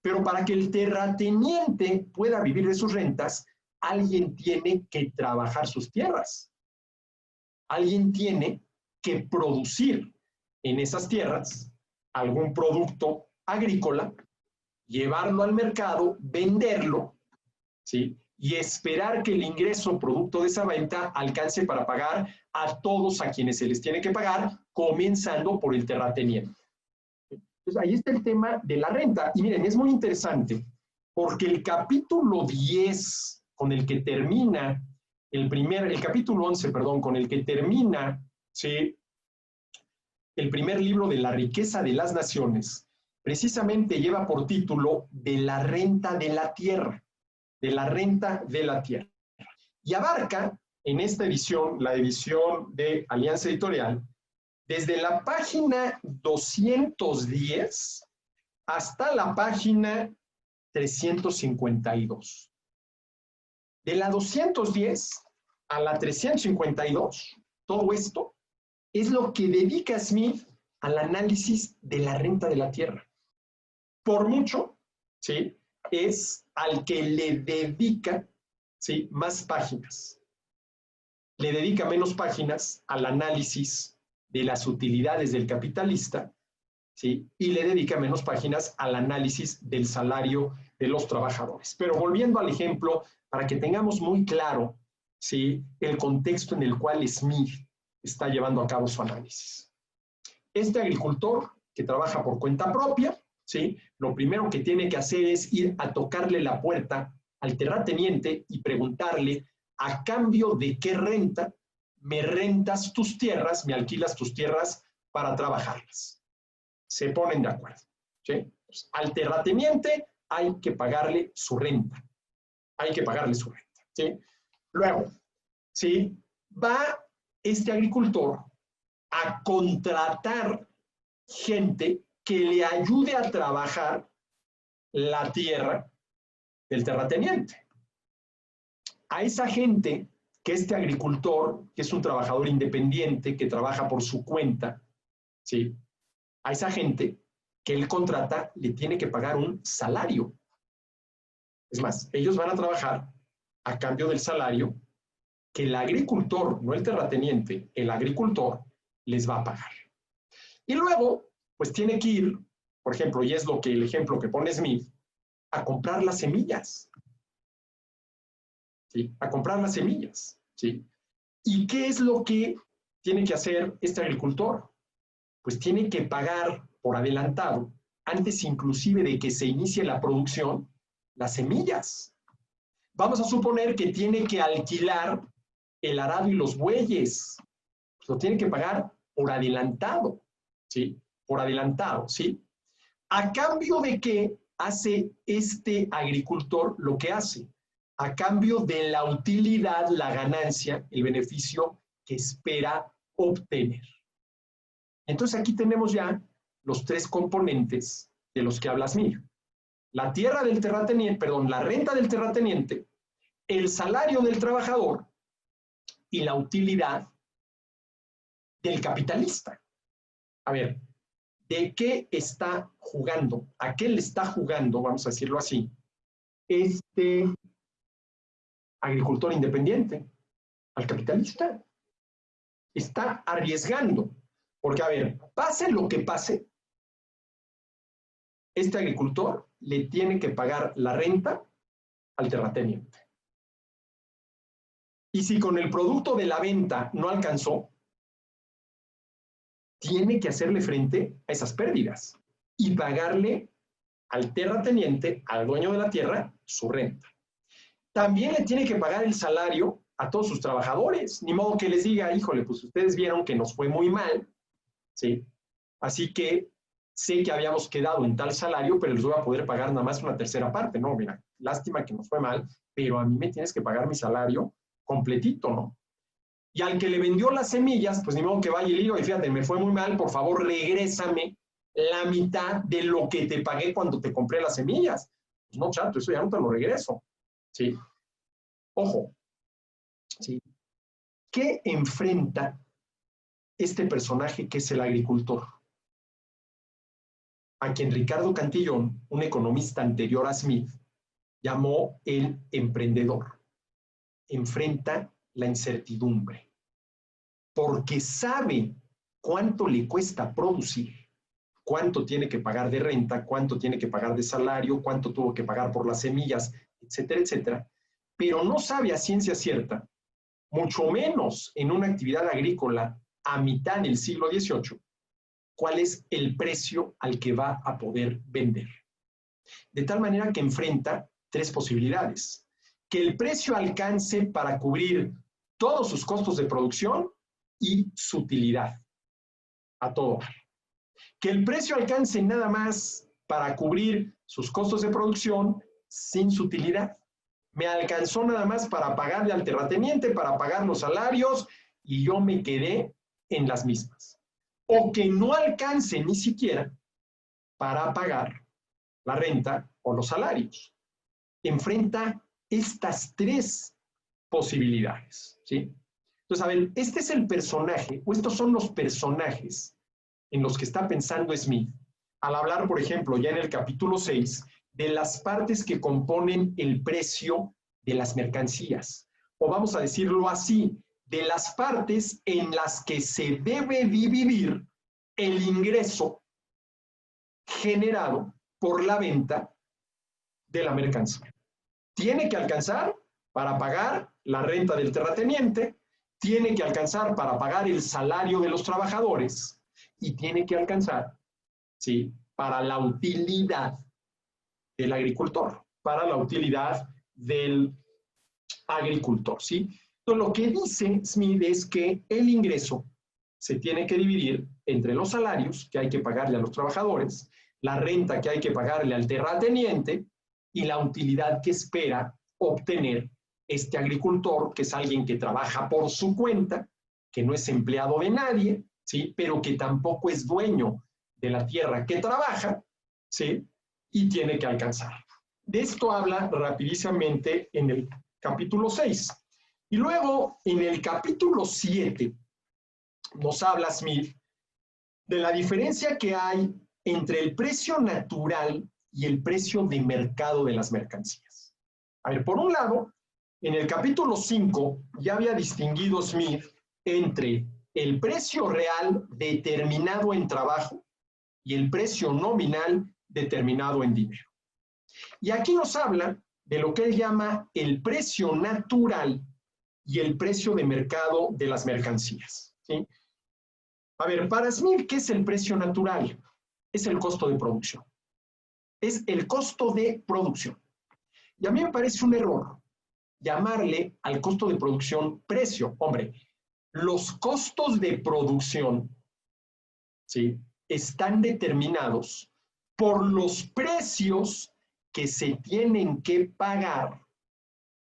Pero para que el terrateniente pueda vivir de sus rentas, alguien tiene que trabajar sus tierras. Alguien tiene que producir en esas tierras algún producto agrícola, llevarlo al mercado, venderlo, ¿sí?, y esperar que el ingreso producto de esa venta alcance para pagar a todos a quienes se les tiene que pagar, comenzando por el terrateniente. Entonces, ahí está el tema de la renta. Y miren, es muy interesante, porque el capítulo 10, con el que termina el capítulo 11, perdón, con el que termina, ¿sí?, el primer libro de La riqueza de las naciones, precisamente lleva por título de la renta de la tierra, y abarca en esta edición, la edición de Alianza Editorial, desde la página 210 hasta la página 352. De la 210 a la 352, todo esto es lo que dedica Smith al análisis de la renta de la tierra. Por mucho, ¿sí?, es al que le dedica, ¿sí?, más páginas. Le dedica menos páginas al análisis de las utilidades del capitalista, ¿sí?, y le dedica menos páginas al análisis del salario de los trabajadores. Pero volviendo al ejemplo, para que tengamos muy claro, ¿sí?, el contexto en el cual Smith está llevando a cabo su análisis. Este agricultor que trabaja por cuenta propia, ¿sí?, lo primero que tiene que hacer es ir a tocarle la puerta al terrateniente y preguntarle a cambio de qué renta me rentas tus tierras, me alquilas tus tierras para trabajarlas. Se ponen de acuerdo, ¿sí? Pues, al terrateniente hay que pagarle su renta. Hay que pagarle su renta, ¿sí? Luego, ¿sí?, va este agricultor a contratar gente que le ayude a trabajar la tierra del terrateniente. A esa gente que este agricultor, que es un trabajador independiente, que trabaja por su cuenta, ¿sí?, a esa gente que él contrata le tiene que pagar un salario. Es más, ellos van a trabajar a cambio del salario que el agricultor, no el terrateniente, el agricultor les va a pagar. Y luego, pues tiene que ir, por ejemplo, y es lo que el ejemplo que pone Smith, a comprar las semillas. ¿Sí? A comprar las semillas. ¿Sí? ¿Y qué es lo que tiene que hacer este agricultor? Pues tiene que pagar por adelantado, antes inclusive de que se inicie la producción, las semillas. Vamos a suponer que tiene que alquilar el arado y los bueyes. Pues lo tiene que pagar por adelantado, ¿sí? Por adelantado, ¿sí? ¿A cambio de qué hace este agricultor lo que hace? A cambio de la utilidad, la ganancia, el beneficio que espera obtener. Entonces aquí tenemos ya los tres componentes de los que habla Smith. La tierra del terrateniente, perdón, la renta del terrateniente, el salario del trabajador y la utilidad del capitalista. A ver, ¿de qué está jugando? ¿A qué le está jugando, vamos a decirlo así, este agricultor independiente? Al capitalista. Está arriesgando. Porque, a ver, pase lo que pase, este agricultor le tiene que pagar la renta al terrateniente. Y si con el producto de la venta no alcanzó, tiene que hacerle frente a esas pérdidas y pagarle al terrateniente, al dueño de la tierra, su renta. También le tiene que pagar el salario a todos sus trabajadores. Ni modo que les diga, híjole, pues ustedes vieron que nos fue muy mal, ¿sí? Así que sé que habíamos quedado en tal salario, pero les voy a poder pagar nada más una tercera parte. No, mira, lástima que nos fue mal, pero a mí me tienes que pagar mi salario completito, ¿no? Y al que le vendió las semillas, pues ni modo que vaya y le diga, fíjate, me fue muy mal, por favor, regrésame la mitad de lo que te pagué cuando te compré las semillas. Pues no, chato, eso ya no te lo regreso. ¿Sí? Ojo, ¿sí? ¿Qué enfrenta este personaje que es el agricultor? A quien Ricardo Cantillón, un economista anterior a Smith, llamó el emprendedor. Enfrenta la incertidumbre, porque sabe cuánto le cuesta producir, cuánto tiene que pagar de renta, cuánto tiene que pagar de salario, cuánto tuvo que pagar por las semillas, etcétera, etcétera, pero no sabe a ciencia cierta, mucho menos en una actividad agrícola a mitad del siglo XVIII, cuál es el precio al que va a poder vender. De tal manera que enfrenta tres posibilidades. Que el precio alcance para cubrir todos sus costos de producción y su utilidad a todo dar. Que el precio alcance nada más para cubrir sus costos de producción sin su utilidad. Me alcanzó nada más para pagarle al terrateniente, para pagar los salarios y yo me quedé en las mismas. O que no alcance ni siquiera para pagar la renta o los salarios. Enfrenta estas tres posibilidades, ¿sí? Entonces, a ver, este es el personaje, o estos son los personajes en los que está pensando Smith al hablar, por ejemplo, ya en el capítulo 6, de las partes que componen el precio de las mercancías. O vamos a decirlo así, de las partes en las que se debe dividir el ingreso generado por la venta de la mercancía. Tiene que alcanzar para pagar la renta del terrateniente, tiene que alcanzar para pagar el salario de los trabajadores y tiene que alcanzar, ¿sí?, para la utilidad del agricultor, para la utilidad del agricultor, ¿sí? Entonces, lo que dice Smith es que el ingreso se tiene que dividir entre los salarios que hay que pagarle a los trabajadores, la renta que hay que pagarle al terrateniente y la utilidad que espera obtener este agricultor, que es alguien que trabaja por su cuenta, que no es empleado de nadie, ¿sí?, pero que tampoco es dueño de la tierra que trabaja, ¿sí?, y tiene que alcanzar. De esto habla rapidísimamente en el capítulo 6. Y luego, en el capítulo 7, nos habla Smith de la diferencia que hay entre el precio natural y el precio de mercado de las mercancías. A ver, por un lado, en el capítulo 5 ya había distinguido Smith entre el precio real determinado en trabajo y el precio nominal determinado en dinero. Y aquí nos habla de lo que él llama el precio natural y el precio de mercado de las mercancías, ¿sí? A ver, para Smith, ¿qué es el precio natural? Es el costo de producción. Es el costo de producción. Y a mí me parece un error llamarle al costo de producción precio. Hombre, los costos de producción, ¿sí?, están determinados por los precios que se tienen que pagar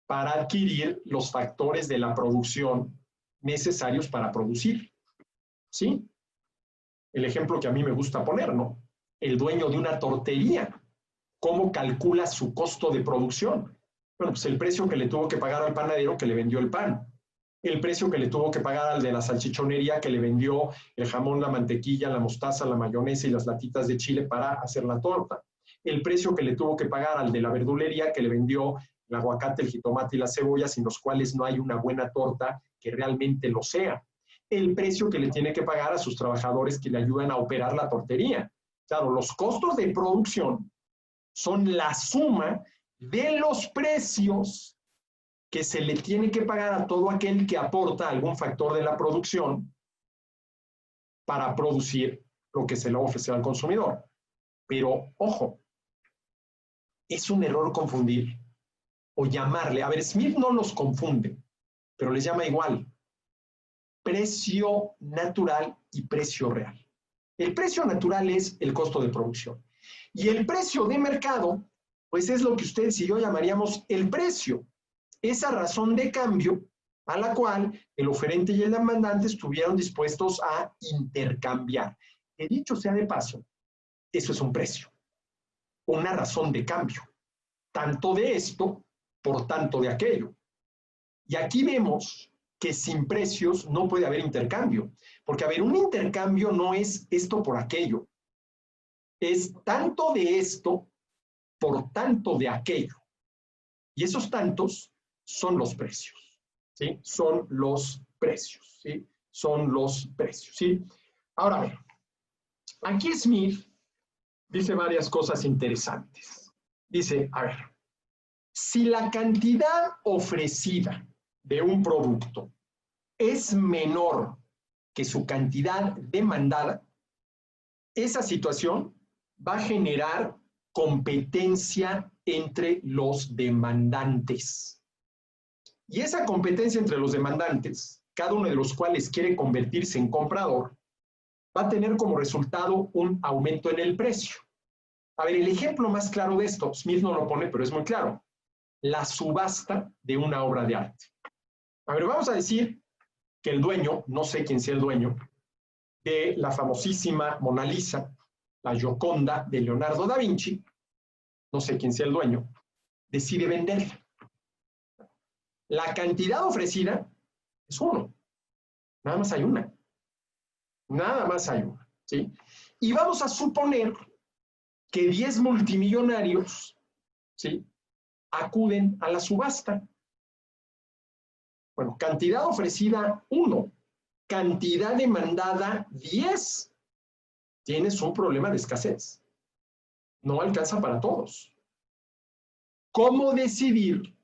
para adquirir los factores de la producción necesarios para producir, ¿sí? El ejemplo que a mí me gusta poner, ¿no? El dueño de una tortería, ¿cómo calcula su costo de producción? Bueno, pues el precio que le tuvo que pagar al panadero que le vendió el pan, el precio que le tuvo que pagar al de la salchichonería que le vendió el jamón, la mantequilla, la mostaza, la mayonesa y las latitas de chile para hacer la torta, el precio que le tuvo que pagar al de la verdulería que le vendió el aguacate, el jitomate y la cebolla, sin los cuales no hay una buena torta que realmente lo sea, el precio que le tiene que pagar a sus trabajadores que le ayudan a operar la tortería. Claro, los costos de producción son la suma de los precios que se le tiene que pagar a todo aquel que aporta algún factor de la producción para producir lo que se le va a ofrecer al consumidor. Pero, ojo, es un error confundir o llamarle, a ver, Smith no los confunde, pero les llama igual, precio natural y precio real. El precio natural es el costo de producción. Y el precio de mercado, pues es lo que ustedes y yo llamaríamos el precio. Esa razón de cambio a la cual el oferente y el demandante estuvieron dispuestos a intercambiar. Que dicho sea de paso, eso es un precio, una razón de cambio. Tanto de esto, por tanto de aquello. Y aquí vemos que sin precios no puede haber intercambio. Porque, a ver, un intercambio no es esto por aquello. Es tanto de esto por tanto de aquello. Y esos tantos son los precios, ¿sí? Son los precios, ¿sí? Son los precios, ¿sí? Ahora, a ver, aquí Smith dice varias cosas interesantes. Dice, a ver, si la cantidad ofrecida de un producto es menor que su cantidad demandada, esa situación va a generar competencia entre los demandantes. Y esa competencia entre los demandantes, cada uno de los cuales quiere convertirse en comprador, va a tener como resultado un aumento en el precio. A ver, el ejemplo más claro de esto, Smith no lo pone, pero es muy claro, la subasta de una obra de arte. A ver, vamos a decir que el dueño, no sé quién sea el dueño, de la famosísima Mona Lisa, la Gioconda de Leonardo da Vinci, no sé quién sea el dueño, decide venderla. La cantidad ofrecida es 1. Nada más hay una. Nada más hay una, ¿sí? Y vamos a suponer que 10 multimillonarios, ¿sí?, acuden a la subasta. Bueno, cantidad ofrecida 1, cantidad demandada 10. Tienes un problema de escasez. No alcanza para todos. ¿Cómo decidir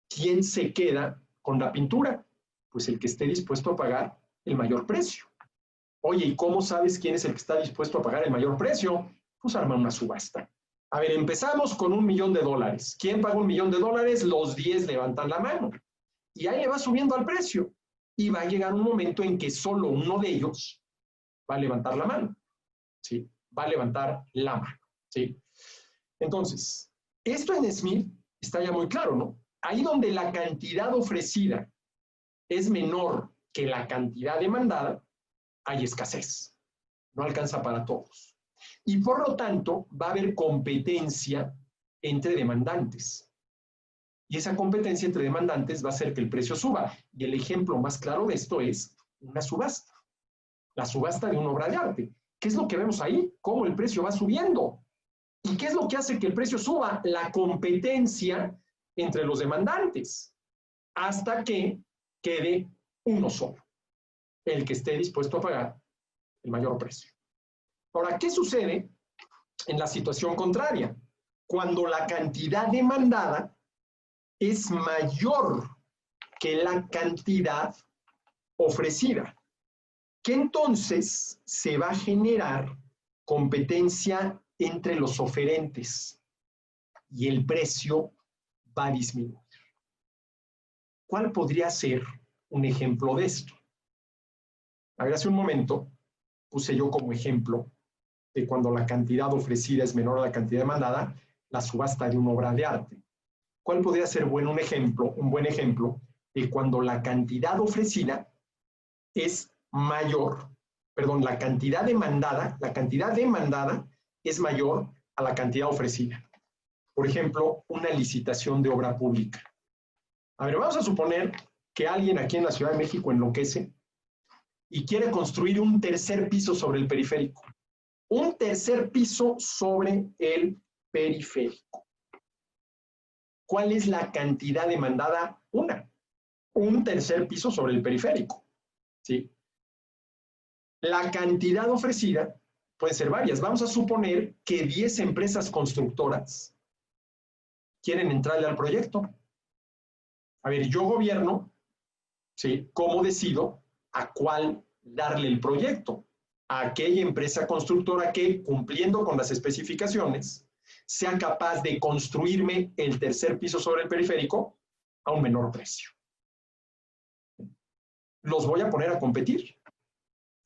quién se queda con la pintura? Pues el que esté dispuesto a pagar el mayor precio. Oye, ¿y cómo sabes quién es el que está dispuesto a pagar el mayor precio? Pues arma una subasta. A ver, empezamos con $1,000,000. ¿Quién paga $1,000,000? Los 10 levantan la mano. Y ahí le va subiendo al precio. Y va a llegar un momento en que solo uno de ellos va a levantar la mano. ¿Sí? Va a levantar la mano. ¿Sí? Entonces, esto en Smith está ya muy claro, ¿no? Ahí donde la cantidad ofrecida es menor que la cantidad demandada, hay escasez. No alcanza para todos. Y por lo tanto, va a haber competencia entre demandantes. Y esa competencia entre demandantes va a hacer que el precio suba. Y el ejemplo más claro de esto es una subasta. La subasta de una obra de arte. ¿Qué es lo que vemos ahí? Cómo el precio va subiendo. ¿Y qué es lo que hace que el precio suba? La competencia entre los demandantes. Hasta que quede uno solo. El que esté dispuesto a pagar el mayor precio. Ahora, ¿qué sucede en la situación contraria? Cuando la cantidad demandada es mayor que la cantidad ofrecida, que entonces se va a generar competencia entre los oferentes y el precio va a disminuir. ¿Cuál podría ser un ejemplo de esto? A ver, hace un momento puse yo como ejemplo de cuando la cantidad ofrecida es menor a la cantidad demandada, la subasta de una obra de arte. ¿Cuál podría ser un buen ejemplo de cuando la cantidad ofrecida es mayor, perdón, la cantidad demandada es mayor a la cantidad ofrecida? Por ejemplo, una licitación de obra pública. A ver, vamos a suponer que alguien aquí en la Ciudad de México enloquece y quiere construir un tercer piso sobre el periférico. Un tercer piso sobre el periférico. ¿Cuál es la cantidad demandada? Un tercer piso sobre el periférico. ¿Sí? La cantidad ofrecida puede ser varias. Vamos a suponer que 10 empresas constructoras quieren entrarle al proyecto. A ver, yo gobierno, ¿sí?, ¿cómo decido a cuál darle el proyecto? A aquella empresa constructora que, cumpliendo con las especificaciones, sea capaz de construirme el tercer piso sobre el periférico a un menor precio. Los voy a poner a competir.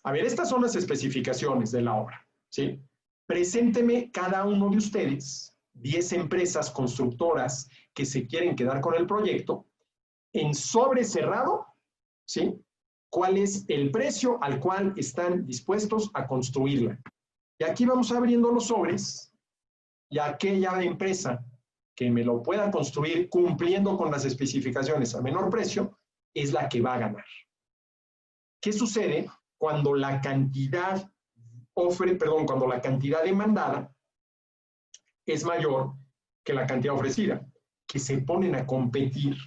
A ver, estas son las especificaciones de la obra, ¿sí? Presénteme cada uno de ustedes 10 empresas constructoras que se quieren quedar con el proyecto en sobre cerrado, ¿sí? ¿Cuál es el precio al cual están dispuestos a construirla? Y aquí vamos abriendo los sobres y aquella empresa que me lo pueda construir cumpliendo con las especificaciones a menor precio es la que va a ganar. ¿Qué sucede cuando la cantidad cuando la cantidad demandada es mayor que la cantidad ofrecida? Que se ponen a competir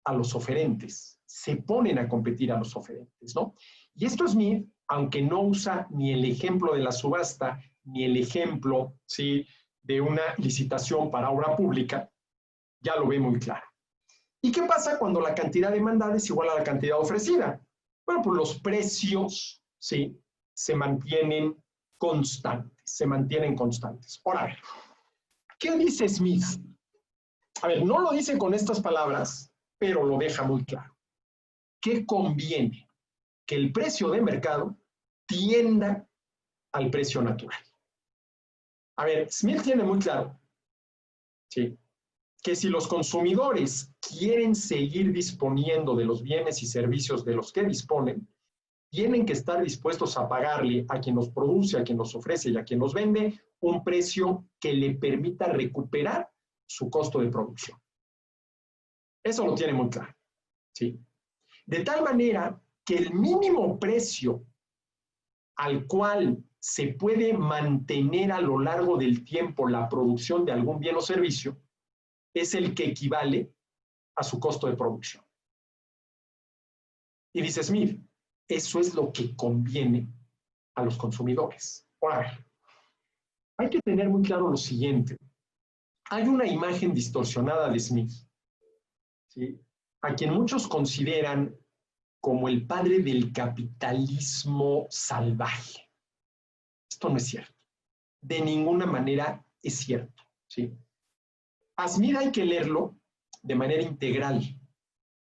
a los oferentes. Se ponen a competir a los oferentes, ¿no? Y esto Smith, aunque no usa ni el ejemplo de la subasta, ni el ejemplo, ¿sí?, de una licitación para obra pública, ya lo ve muy claro. ¿Y qué pasa cuando la cantidad demandada es igual a la cantidad ofrecida? Bueno, pues los precios, ¿sí?, se mantienen constantes. Ahora, a ver, ¿qué dice Smith? A ver, no lo dice con estas palabras, pero lo deja muy claro. ¿Qué conviene? Que el precio de mercado tienda al precio natural. A ver, Smith tiene muy claro, ¿sí?, que si los consumidores quieren seguir disponiendo de los bienes y servicios de los que disponen, tienen que estar dispuestos a pagarle a quien los produce, a quien los ofrece y a quien los vende un precio que le permita recuperar su costo de producción. Eso lo tiene muy claro. ¿sí? De tal manera que el mínimo precio al cual se puede mantener a lo largo del tiempo la producción de algún bien o servicio es el que equivale a su costo de producción. Y dice Smith, eso es lo que conviene a los consumidores. Ahora, hay que tener muy claro lo siguiente. Hay una imagen distorsionada de Smith, ¿sí?, a quien muchos consideran como el padre del capitalismo salvaje. Esto no es cierto. De ninguna manera es cierto, ¿sí? A Smith hay que leerlo de manera integral.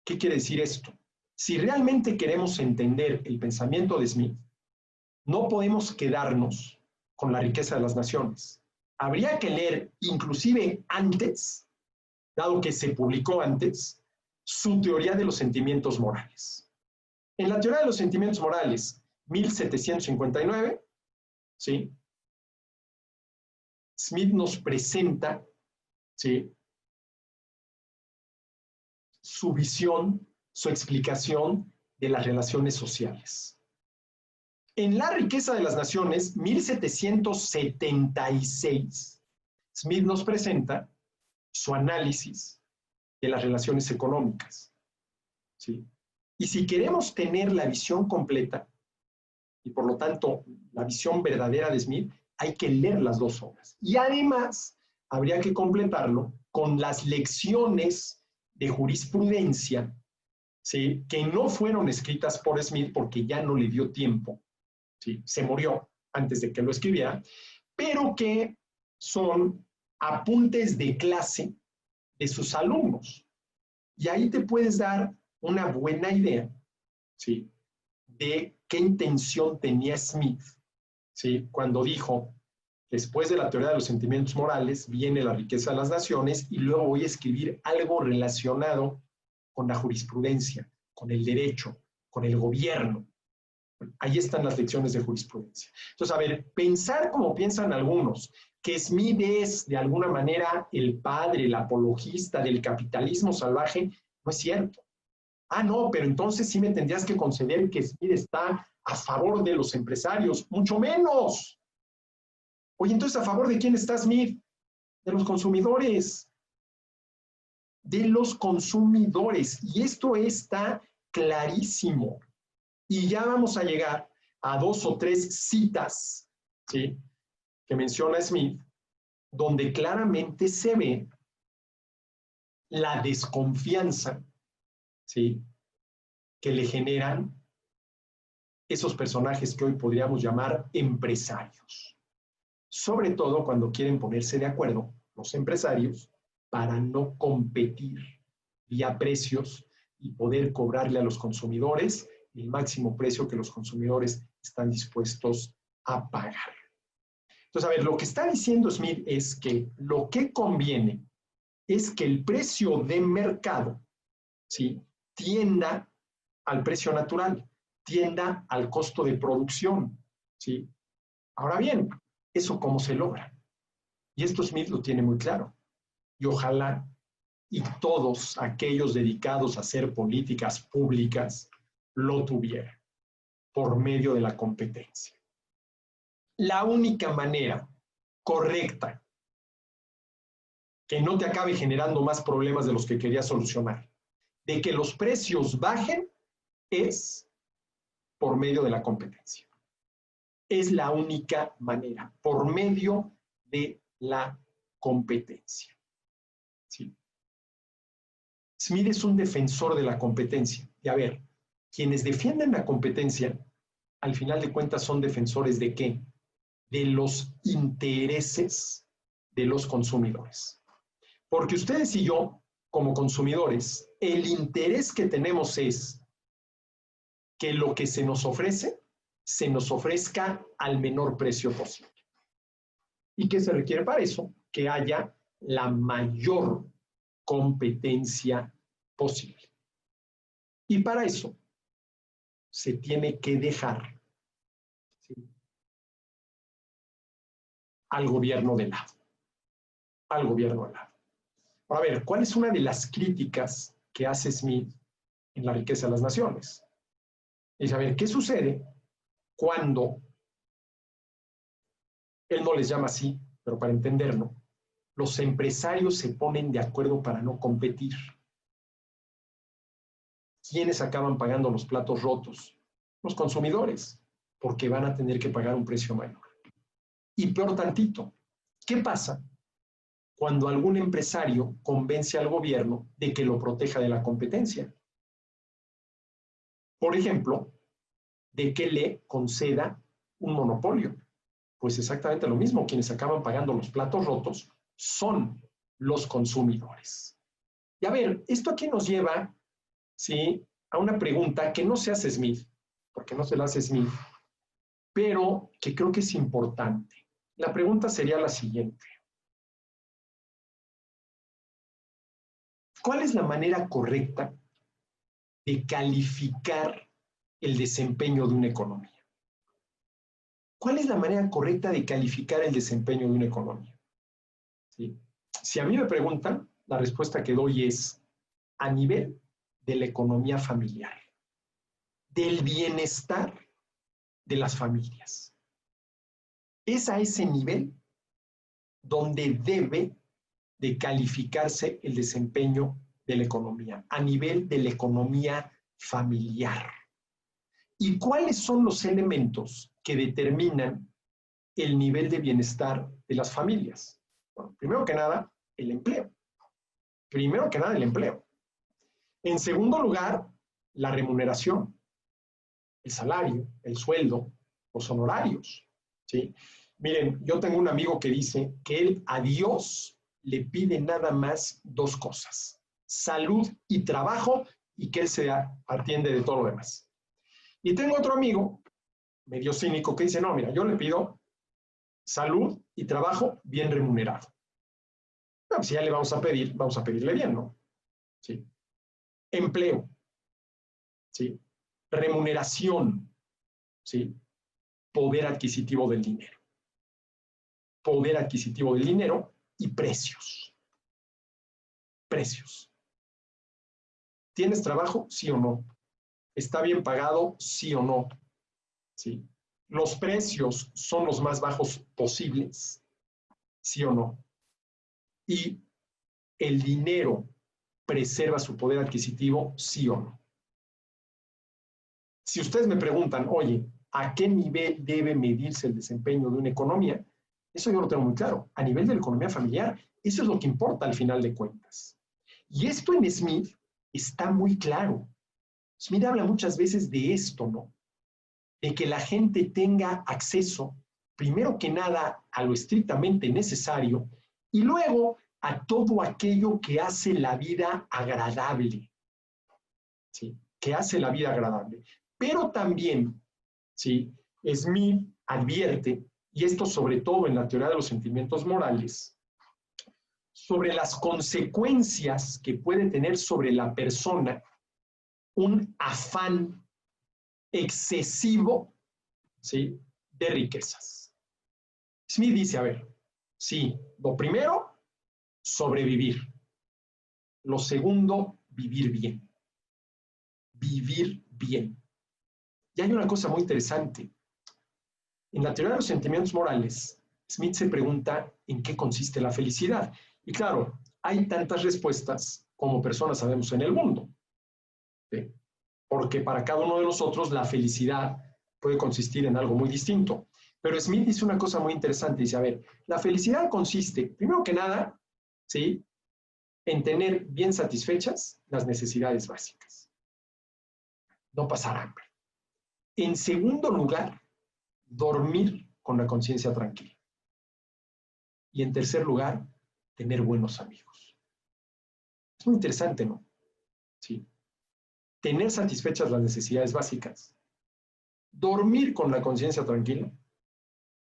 ¿Qué quiere decir esto? Si realmente queremos entender el pensamiento de Smith, no podemos quedarnos con la riqueza de las naciones. Habría que leer inclusive antes, dado que se publicó antes, su teoría de los sentimientos morales. En la teoría de los sentimientos morales, 1759, ¿sí?, Smith nos presenta, ¿sí?, su visión, su explicación de las relaciones sociales. En La riqueza de las naciones, 1776, Smith nos presenta su análisis de las relaciones económicas, ¿sí? Y si queremos tener la visión completa, y por lo tanto la visión verdadera de Smith, hay que leer las dos obras. Y además, habría que completarlo con las lecciones de jurisprudencia, ¿sí?, que no fueron escritas por Smith porque ya no le dio tiempo, ¿sí?, se murió antes de que lo escribiera, pero que son apuntes de clase de sus alumnos. Y ahí te puedes dar una buena idea, ¿sí?, de qué intención tenía Smith, ¿sí?, cuando dijo, después de la teoría de los sentimientos morales, viene la riqueza de las naciones y luego voy a escribir algo relacionado con la jurisprudencia, con el derecho, con el gobierno. Ahí están las lecciones de jurisprudencia. Entonces, a ver, pensar como piensan algunos, que Smith es de alguna manera el padre, el apologista del capitalismo salvaje, no es cierto. Ah, no, pero entonces sí me tendrías que conceder que Smith está a favor de los empresarios, mucho menos. Oye, entonces, ¿a favor de quién está Smith? De los consumidores. De los consumidores. Y esto está clarísimo. Y ya vamos a llegar a 2 o 3 citas, ¿sí?, que menciona Smith, donde claramente se ve la desconfianza, ¿sí?, que le generan esos personajes que hoy podríamos llamar empresarios. Sobre todo cuando quieren ponerse de acuerdo los empresarios para no competir vía precios y poder cobrarle a los consumidores el máximo precio que los consumidores están dispuestos a pagar. Entonces, a ver, lo que está diciendo Smith es que lo que conviene es que el precio de mercado, ¿sí?, tienda al precio natural, tienda al costo de producción, ¿sí? Ahora bien, ¿eso cómo se logra? Y esto Smith lo tiene muy claro. Y ojalá y todos aquellos dedicados a hacer políticas públicas lo tuvieran por medio de la competencia. La única manera correcta que no te acabe generando más problemas de los que querías solucionar, de que los precios bajen, es por medio de la competencia. Es la única manera, por medio de la competencia. ¿Sí? Smith es un defensor de la competencia. Y a ver, quienes defienden la competencia, al final de cuentas son defensores ¿de qué? De los intereses de los consumidores. Porque ustedes y yo, como consumidores, el interés que tenemos es que lo que se nos ofrezca al menor precio posible. ¿Y qué se requiere para eso? Que haya la mayor competencia posible. Y para eso se tiene que dejar, ¿sí?, al gobierno de lado. Al gobierno de lado. Ahora, a ver, ¿cuál es una de las críticas que hace Smith en la riqueza de las naciones. Y a ver, ¿qué sucede cuando, él no les llama así, pero para entenderlo, los empresarios se ponen de acuerdo para no competir? ¿Quiénes acaban pagando los platos rotos? Los consumidores, porque van a tener que pagar un precio mayor. Y peor tantito, ¿qué pasa cuando algún empresario convence al gobierno de que lo proteja de la competencia? Por ejemplo, de que le conceda un monopolio. Pues exactamente lo mismo, quienes acaban pagando los platos rotos son los consumidores. Y a ver, esto aquí nos lleva, ¿sí?, a una pregunta que no se hace Smith, porque no se la hace Smith, pero que creo que es importante. La pregunta sería la siguiente. ¿Cuál es la manera correcta de calificar el desempeño de una economía? ¿Cuál es la manera correcta de calificar el desempeño de una economía? ¿Sí? Si a mí me preguntan, la respuesta que doy es a nivel de la economía familiar, del bienestar de las familias. Es a ese nivel donde debe de calificarse el desempeño de la economía, a nivel de la economía familiar. ¿Y cuáles son los elementos que determinan el nivel de bienestar de las familias? Bueno, primero que nada, el empleo. Primero que nada, el empleo. En segundo lugar, la remuneración, el salario, el sueldo, los honorarios, ¿sí? Miren, yo tengo un amigo que dice que él a Dios le pide nada más dos cosas: salud y trabajo, y que él se atiende de todo lo demás. Y tengo otro amigo, medio cínico, que dice, no, mira, yo le pido salud y trabajo bien remunerado. No, si ya le vamos a pedirle bien, ¿no? ¿Sí? Empleo, ¿sí? Remuneración, ¿sí? Poder adquisitivo del dinero. Poder adquisitivo del dinero y precios. Precios. ¿Tienes trabajo? Sí o no. ¿Está bien pagado? Sí o no. ¿Sí? ¿Los precios son los más bajos posibles? Sí o no. Y el dinero preserva su poder adquisitivo, sí o no. Si ustedes me preguntan, oye, ¿a qué nivel debe medirse el desempeño de una economía? Eso yo lo tengo muy claro. A nivel de la economía familiar, eso es lo que importa al final de cuentas. Y esto en Smith está muy claro. Smith habla muchas veces de esto, ¿no? De que la gente tenga acceso, primero que nada, a lo estrictamente necesario y luego a todo aquello que hace la vida agradable, ¿sí? Que hace la vida agradable. Pero también, ¿sí?, Smith advierte, y esto sobre todo en la teoría de los sentimientos morales, sobre las consecuencias que puede tener sobre la persona un afán excesivo, ¿sí?, de riquezas. Smith dice, a ver, sí, lo primero, sobrevivir. Lo segundo, vivir bien. Vivir bien. Y hay una cosa muy interesante. En la teoría de los sentimientos morales, Smith se pregunta en qué consiste la felicidad. Y claro, hay tantas respuestas como personas sabemos en el mundo, ¿sí? Porque para cada uno de nosotros la felicidad puede consistir en algo muy distinto. Pero Smith dice una cosa muy interesante, dice, a ver, la felicidad consiste, primero que nada, ¿sí?, en tener bien satisfechas las necesidades básicas. No pasar hambre. En segundo lugar, dormir con la conciencia tranquila. Y en tercer lugar, tener buenos amigos. Es muy interesante, ¿no? Sí. Tener satisfechas las necesidades básicas. Dormir con la conciencia tranquila,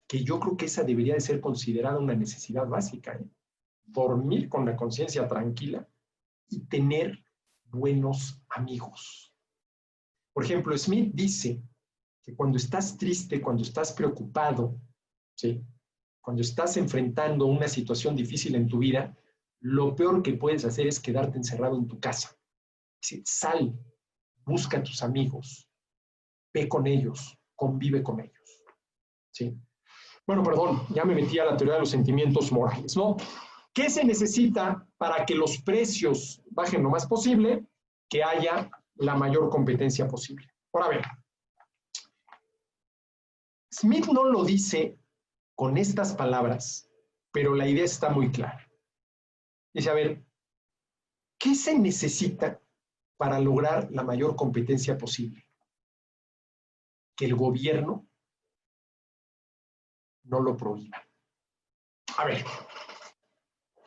que yo creo que esa debería de ser considerada una necesidad básica, ¿eh? Dormir con la conciencia tranquila y tener buenos amigos. Por ejemplo, Smith dice que cuando estás triste, cuando estás preocupado, ¿sí?, cuando estás enfrentando una situación difícil en tu vida, lo peor que puedes hacer es quedarte encerrado en tu casa. ¿Sí? Sal, busca a tus amigos, ve con ellos, convive con ellos. ¿Sí? Bueno, perdón, ya me metí a la teoría de los sentimientos morales, ¿no? ¿Qué se necesita para que los precios bajen lo más posible? Que haya la mayor competencia posible. Ahora ver, Smith no lo dice con estas palabras, pero la idea está muy clara. Dice, a ver, ¿qué se necesita para lograr la mayor competencia posible? Que el gobierno no lo prohíba. A ver,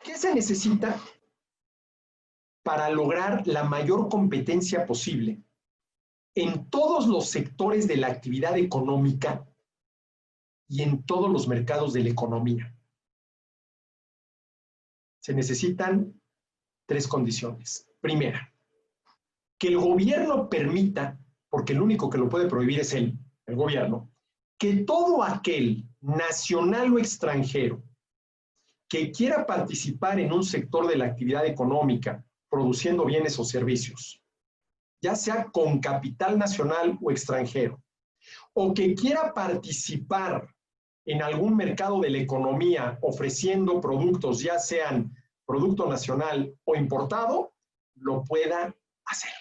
¿qué se necesita para lograr la mayor competencia posible en todos los sectores de la actividad económica y en todos los mercados de la economía? Se necesitan 3 condiciones. Primera, que el gobierno permita, porque el único que lo puede prohibir es el gobierno, que todo aquel nacional o extranjero que quiera participar en un sector de la actividad económica produciendo bienes o servicios, ya sea con capital nacional o extranjero, o que quiera participar en algún mercado de la economía ofreciendo productos, ya sean producto nacional o importado, lo pueda hacer.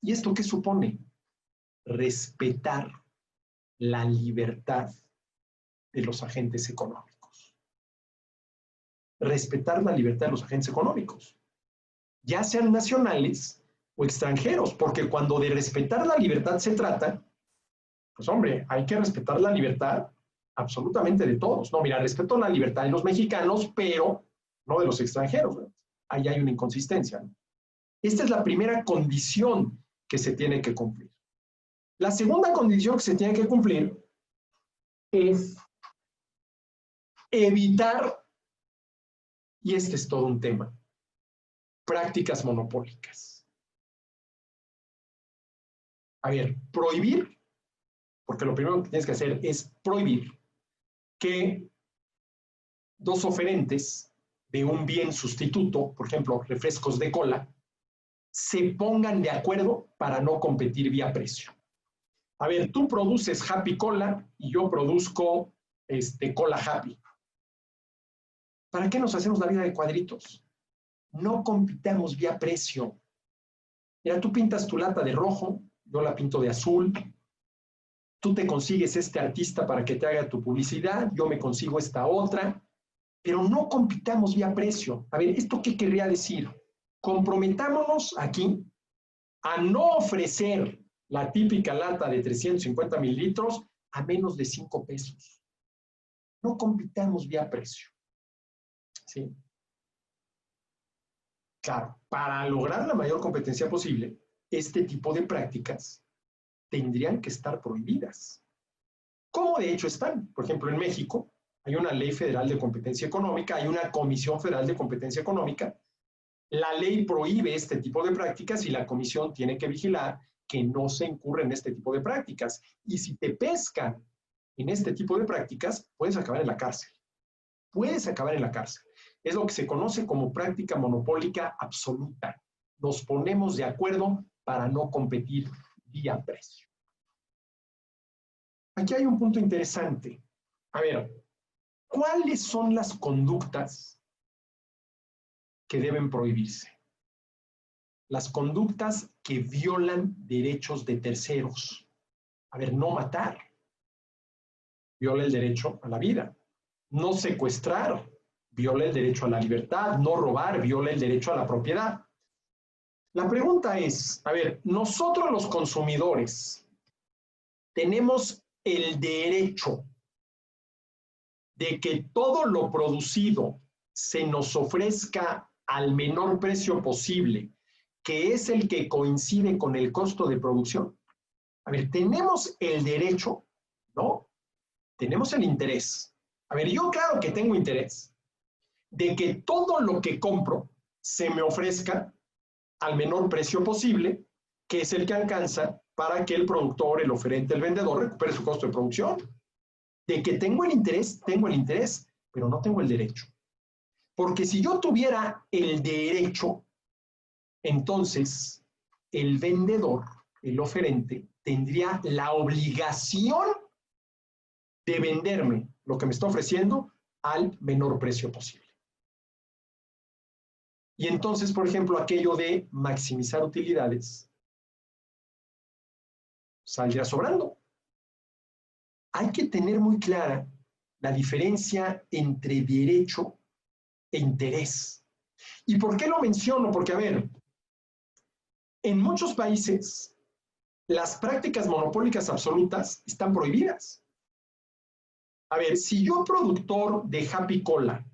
¿Y esto qué supone? Respetar la libertad de los agentes económicos. Respetar la libertad de los agentes económicos, ya sean nacionales o extranjeros, porque cuando de respetar la libertad se trata, pues hombre, hay que respetar la libertad absolutamente de todos. No, mira, respeto la libertad de los mexicanos, pero no de los extranjeros, ¿no? Ahí hay una inconsistencia, ¿no? Esta es la primera condición que se tiene que cumplir. La segunda condición que se tiene que cumplir es evitar, y este es todo un tema, prácticas monopólicas. A ver, prohibir, porque lo primero que tienes que hacer es prohibir que 2 oferentes de un bien sustituto, por ejemplo, refrescos de cola, se pongan de acuerdo para no competir vía precio. A ver, tú produces Happy Cola y yo produzco Cola Happy. ¿Para qué nos hacemos la vida de cuadritos? No compitamos vía precio. Mira, tú pintas tu lata de rojo, yo la pinto de azul. Tú te consigues este artista para que te haga tu publicidad, yo me consigo esta otra, pero no compitamos vía precio. A ver, ¿esto qué querría decir? Comprometámonos aquí a no ofrecer la típica lata de 350 mililitros a menos de 5 pesos. No compitamos vía precio. ¿Sí? Claro, para lograr la mayor competencia posible, este tipo de prácticas tendrían que estar prohibidas. ¿Cómo de hecho están? Por ejemplo, en México hay una ley federal de competencia económica, hay una comisión federal de competencia económica. La ley prohíbe este tipo de prácticas y la comisión tiene que vigilar que no se incurra en este tipo de prácticas. Y si te pescan en este tipo de prácticas, puedes acabar en la cárcel. Puedes acabar en la cárcel. Es lo que se conoce como práctica monopólica absoluta. Nos ponemos de acuerdo para no competir vía precio. Aquí hay un punto interesante. A ver, ¿cuáles son las conductas que deben prohibirse? Las conductas que violan derechos de terceros. A ver, no matar. Viola el derecho a la vida. No secuestrar. Viola el derecho a la libertad. No robar. Viola el derecho a la propiedad. La pregunta es, a ver, nosotros los consumidores tenemos el derecho de que todo lo producido se nos ofrezca al menor precio posible, que es el que coincide con el costo de producción. A ver, tenemos el derecho, ¿no? Tenemos el interés. A ver, yo claro que tengo interés de que todo lo que compro se me ofrezca al menor precio posible, que es el que alcanza para que el productor, el oferente, el vendedor recupere su costo de producción. De que tengo el interés, pero no tengo el derecho. Porque si yo tuviera el derecho, entonces el vendedor, el oferente, tendría la obligación de venderme lo que me está ofreciendo al menor precio posible. Y entonces, por ejemplo, aquello de maximizar utilidades saldría sobrando. Hay que tener muy clara la diferencia entre derecho e interés. ¿Y por qué lo menciono? Porque, a ver, en muchos países las prácticas monopólicas absolutas están prohibidas. A ver, si yo, productor de Happy Cola,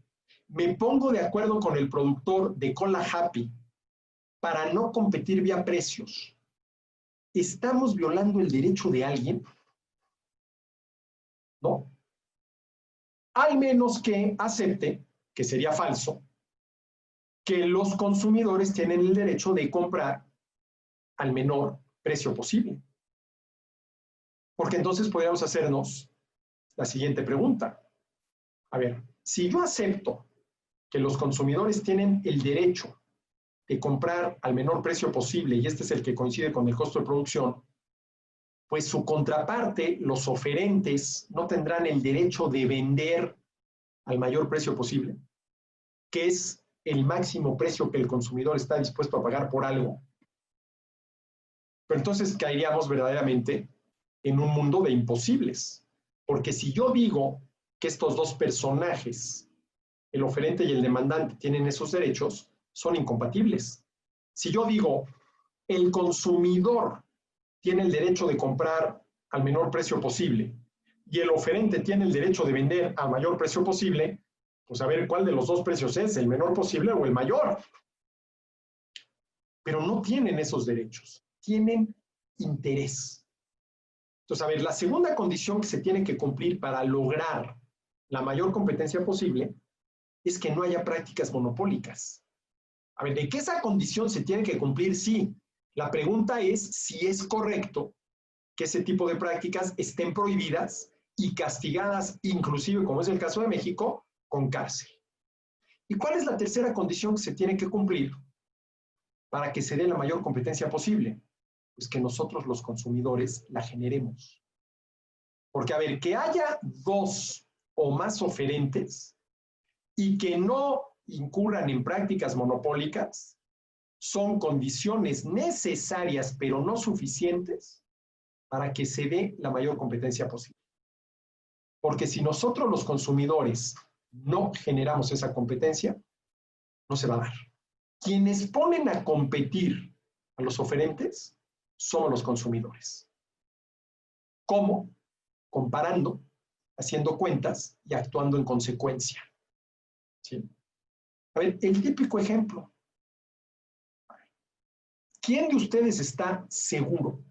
me pongo de acuerdo con el productor de Cola Happy para no competir vía precios, ¿estamos violando el derecho de alguien? ¿No? Al menos que acepte, que sería falso, que los consumidores tienen el derecho de comprar al menor precio posible. Porque entonces podríamos hacernos la siguiente pregunta. A ver, si yo acepto que los consumidores tienen el derecho de comprar al menor precio posible, y este es el que coincide con el costo de producción, pues su contraparte, los oferentes, no tendrán el derecho de vender al mayor precio posible, que es el máximo precio que el consumidor está dispuesto a pagar por algo. Pero entonces caeríamos verdaderamente en un mundo de imposibles. Porque si yo digo que estos dos personajes, el oferente y el demandante, tienen esos derechos, son incompatibles. Si yo digo, el consumidor tiene el derecho de comprar al menor precio posible y el oferente tiene el derecho de vender al mayor precio posible, pues a ver cuál de los dos precios es, el menor posible o el mayor. Pero no tienen esos derechos, tienen interés. Entonces, a ver, la segunda condición que se tiene que cumplir para lograr la mayor competencia posible es que no haya prácticas monopólicas. A ver, ¿de qué esa condición se tiene que cumplir? Sí. La pregunta es si es correcto que ese tipo de prácticas estén prohibidas y castigadas, inclusive, como es el caso de México, con cárcel. ¿Y cuál es la tercera condición que se tiene que cumplir para que se dé la mayor competencia posible? Pues que nosotros los consumidores la generemos. Porque, a ver, que haya dos o más oferentes y que no incurran en prácticas monopólicas son condiciones necesarias, pero no suficientes, para que se dé la mayor competencia posible. Porque si nosotros los consumidores no generamos esa competencia, no se va a dar. Quienes ponen a competir a los oferentes somos los consumidores. ¿Cómo? Comparando, haciendo cuentas y actuando en consecuencia. ¿Sí? A ver, el típico ejemplo. ¿Quién de ustedes está seguro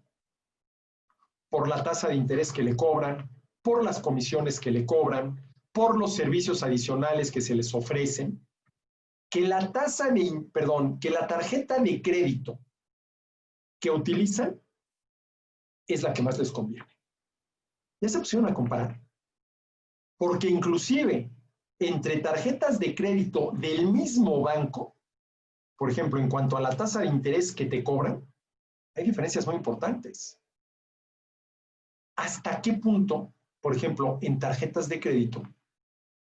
por la tasa de interés que le cobran, por las comisiones que le cobran, por los servicios adicionales que se les ofrecen, que la tarjeta de crédito que utilizan es la que más les conviene? Ya se pusieron a comparar. Porque inclusive entre tarjetas de crédito del mismo banco, por ejemplo, en cuanto a la tasa de interés que te cobran, hay diferencias muy importantes. ¿Hasta qué punto, por ejemplo, en tarjetas de crédito,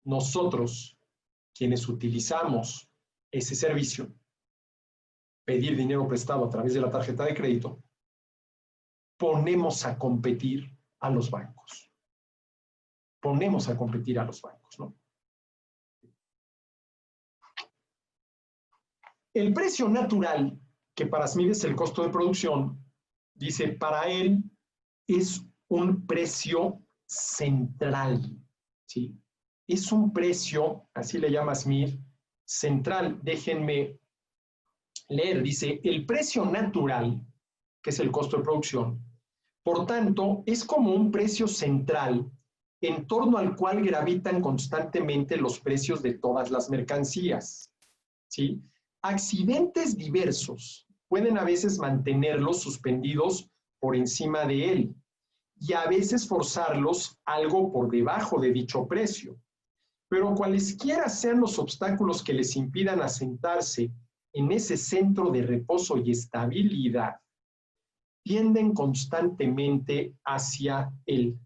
nosotros, quienes utilizamos ese servicio, pedir dinero prestado a través de la tarjeta de crédito, ponemos a competir a los bancos? Ponemos a competir a los bancos, ¿no? El precio natural, que para Smith es el costo de producción, dice, para él es un precio central, ¿sí? Es un precio, así le llama Smith, central. Déjenme leer, dice, el precio natural, que es el costo de producción, por tanto, es como un precio central en torno al cual gravitan constantemente los precios de todas las mercancías, ¿sí? Accidentes diversos pueden a veces mantenerlos suspendidos por encima de él y a veces forzarlos algo por debajo de dicho precio. Pero cualesquiera sean los obstáculos que les impidan asentarse en ese centro de reposo y estabilidad, tienden constantemente hacia el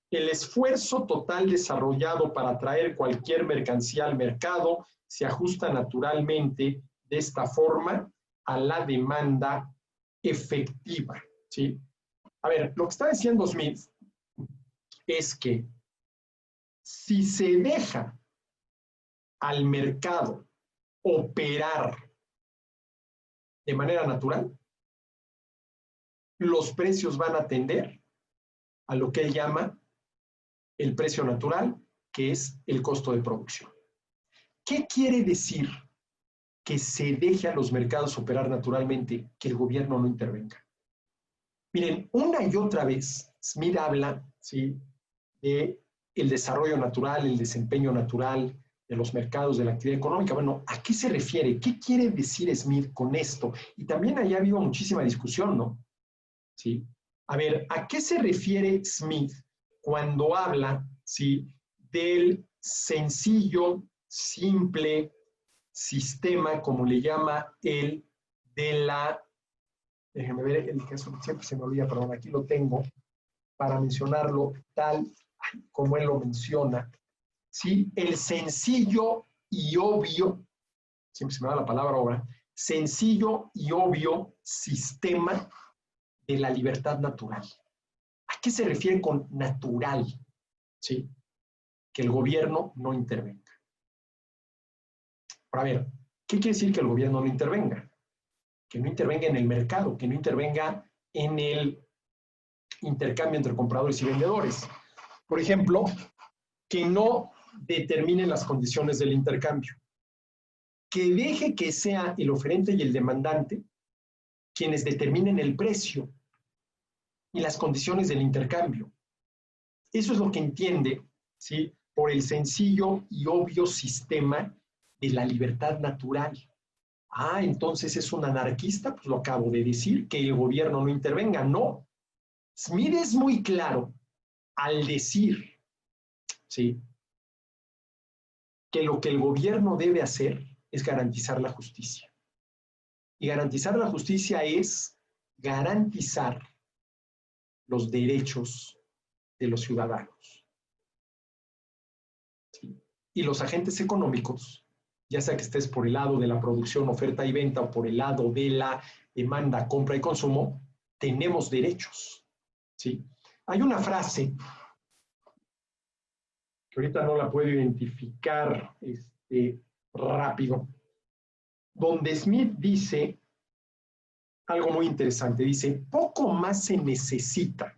esfuerzo total desarrollado para traer cualquier mercancía al mercado se ajusta naturalmente de esta forma a la demanda efectiva, ¿sí? A ver, lo que está diciendo Smith es que si se deja al mercado operar de manera natural, los precios van a tender a lo que él llama el precio natural, que es el costo de producción. ¿Qué quiere decir que se deje a los mercados operar naturalmente, que el gobierno no intervenga? Miren, una y otra vez, Smith habla, ¿sí?, de el desarrollo natural, el desempeño natural de los mercados, de la actividad económica. Bueno, ¿a qué se refiere? ¿Qué quiere decir Smith con esto? Y también ahí ha habido muchísima discusión, ¿no? ¿Sí? A ver, ¿a qué se refiere Smith cuando habla, ¿sí?, del sencillo, simple sistema, como le llama él, de la... Déjenme ver el caso, siempre se me olvida, perdón, aquí lo tengo, para mencionarlo tal como él lo menciona, ¿sí? El sencillo y obvio, siempre se me da la palabra obra, sencillo y obvio sistema de la libertad natural. ¿A qué se refiere con natural? ¿Sí? Que el gobierno no intervenga. Ahora, a ver, ¿qué quiere decir que el gobierno no intervenga? Que no intervenga en el mercado, que no intervenga en el intercambio entre compradores y vendedores. Por ejemplo, que no determine las condiciones del intercambio. Que deje que sea el oferente y el demandante quienes determinen el precio y las condiciones del intercambio. Eso es lo que entiende, ¿sí?, por el sencillo y obvio sistema de la libertad natural. Ah, entonces es un anarquista, pues lo acabo de decir, que el gobierno no intervenga. No. Smith es muy claro al decir, ¿sí?, que lo que el gobierno debe hacer es garantizar la justicia. Y garantizar la justicia es garantizar los derechos de los ciudadanos. ¿Sí? Y los agentes económicos, ya sea que estés por el lado de la producción, oferta y venta o por el lado de la demanda, compra y consumo, tenemos derechos. ¿Sí? Hay una frase que ahorita no la puedo identificar rápido, donde Smith dice algo muy interesante. Dice, poco más se necesita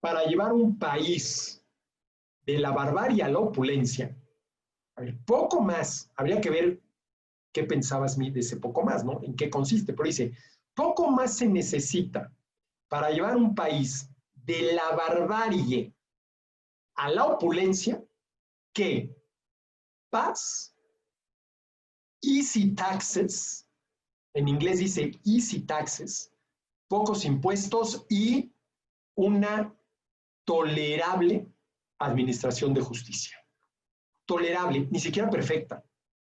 para llevar un país de la barbarie a la opulencia. A ver, poco más, habría que ver qué pensaba Smith de ese poco más, ¿no? En qué consiste, pero dice, poco más se necesita para llevar un país de la barbarie a la opulencia que paz, easy taxes, en inglés dice easy taxes, pocos impuestos y una tolerable administración de justicia. Tolerable, ni siquiera perfecta,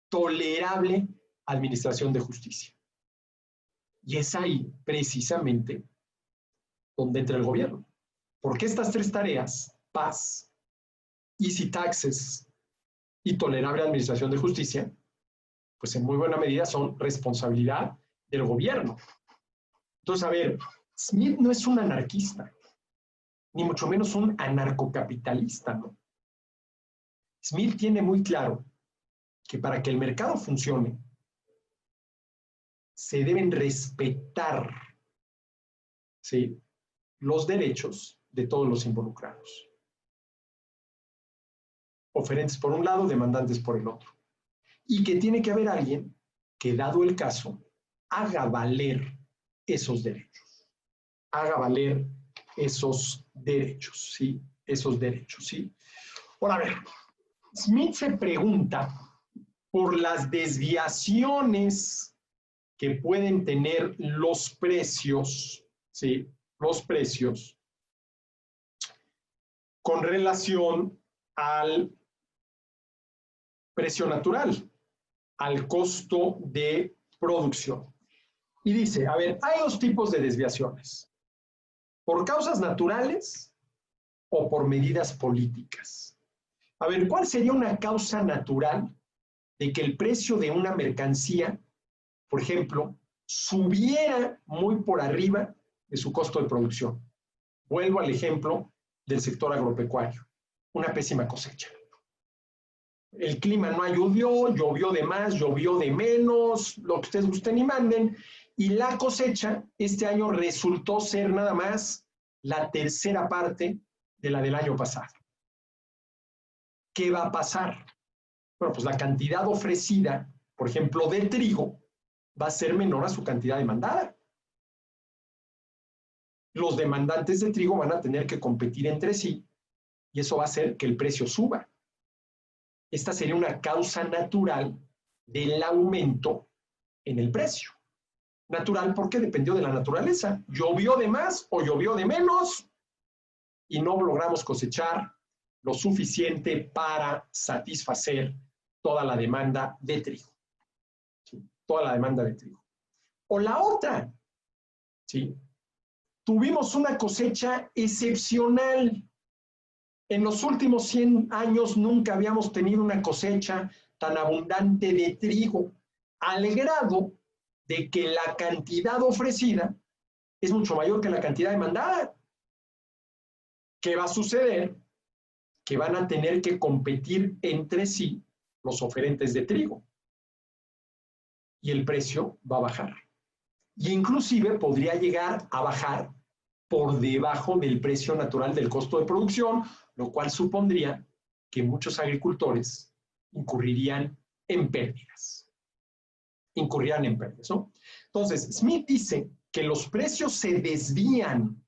tolerable administración de justicia. Y es ahí, precisamente, donde entra el gobierno. Porque estas tres tareas, paz, easy taxes y tolerable administración de justicia, pues en muy buena medida son responsabilidad del gobierno. Entonces, a ver, Smith no es un anarquista, ni mucho menos un anarcocapitalista, ¿no? Smith tiene muy claro que para que el mercado funcione, se deben respetar, ¿sí?, los derechos de todos los involucrados. Oferentes por un lado, demandantes por el otro. Y que tiene que haber alguien que, dado el caso, haga valer esos derechos. Haga valer esos derechos, ¿sí? Esos derechos, ¿sí? Ahora, a ver, Smith se pregunta por las desviaciones que pueden tener los precios, ¿sí?, los precios con relación al precio natural, al costo de producción. Y dice, a ver, hay dos tipos de desviaciones. Por causas naturales o por medidas políticas. A ver, ¿cuál sería una causa natural de que el precio de una mercancía, por ejemplo, subiera muy por arriba de su costo de producción? Vuelvo al ejemplo del sector agropecuario. Una pésima cosecha. El clima no ayudó, llovió de más, llovió de menos, lo que ustedes gusten y manden, y la cosecha este año resultó ser nada más la tercera parte de la del año pasado. ¿Qué va a pasar? Bueno, pues la cantidad ofrecida, por ejemplo, de trigo, va a ser menor a su cantidad demandada. Los demandantes de trigo van a tener que competir entre sí y eso va a hacer que el precio suba. Esta sería una causa natural del aumento en el precio. Natural porque dependió de la naturaleza. Llovió de más o llovió de menos y no logramos cosechar lo suficiente para satisfacer toda la demanda de trigo. ¿Sí? Toda la demanda de trigo. O la otra, ¿sí? Tuvimos una cosecha excepcional. En los últimos 100 años nunca habíamos tenido una cosecha tan abundante de trigo, al grado de que la cantidad ofrecida es mucho mayor que la cantidad demandada. ¿Qué va a suceder? Que van a tener que competir entre sí los oferentes de trigo. Y el precio va a bajar. Y inclusive podría llegar a bajar por debajo del precio natural del costo de producción, lo cual supondría que muchos agricultores incurrirían en pérdidas. Incurrirían en pérdidas, ¿no? Entonces, Smith dice que los precios se desvían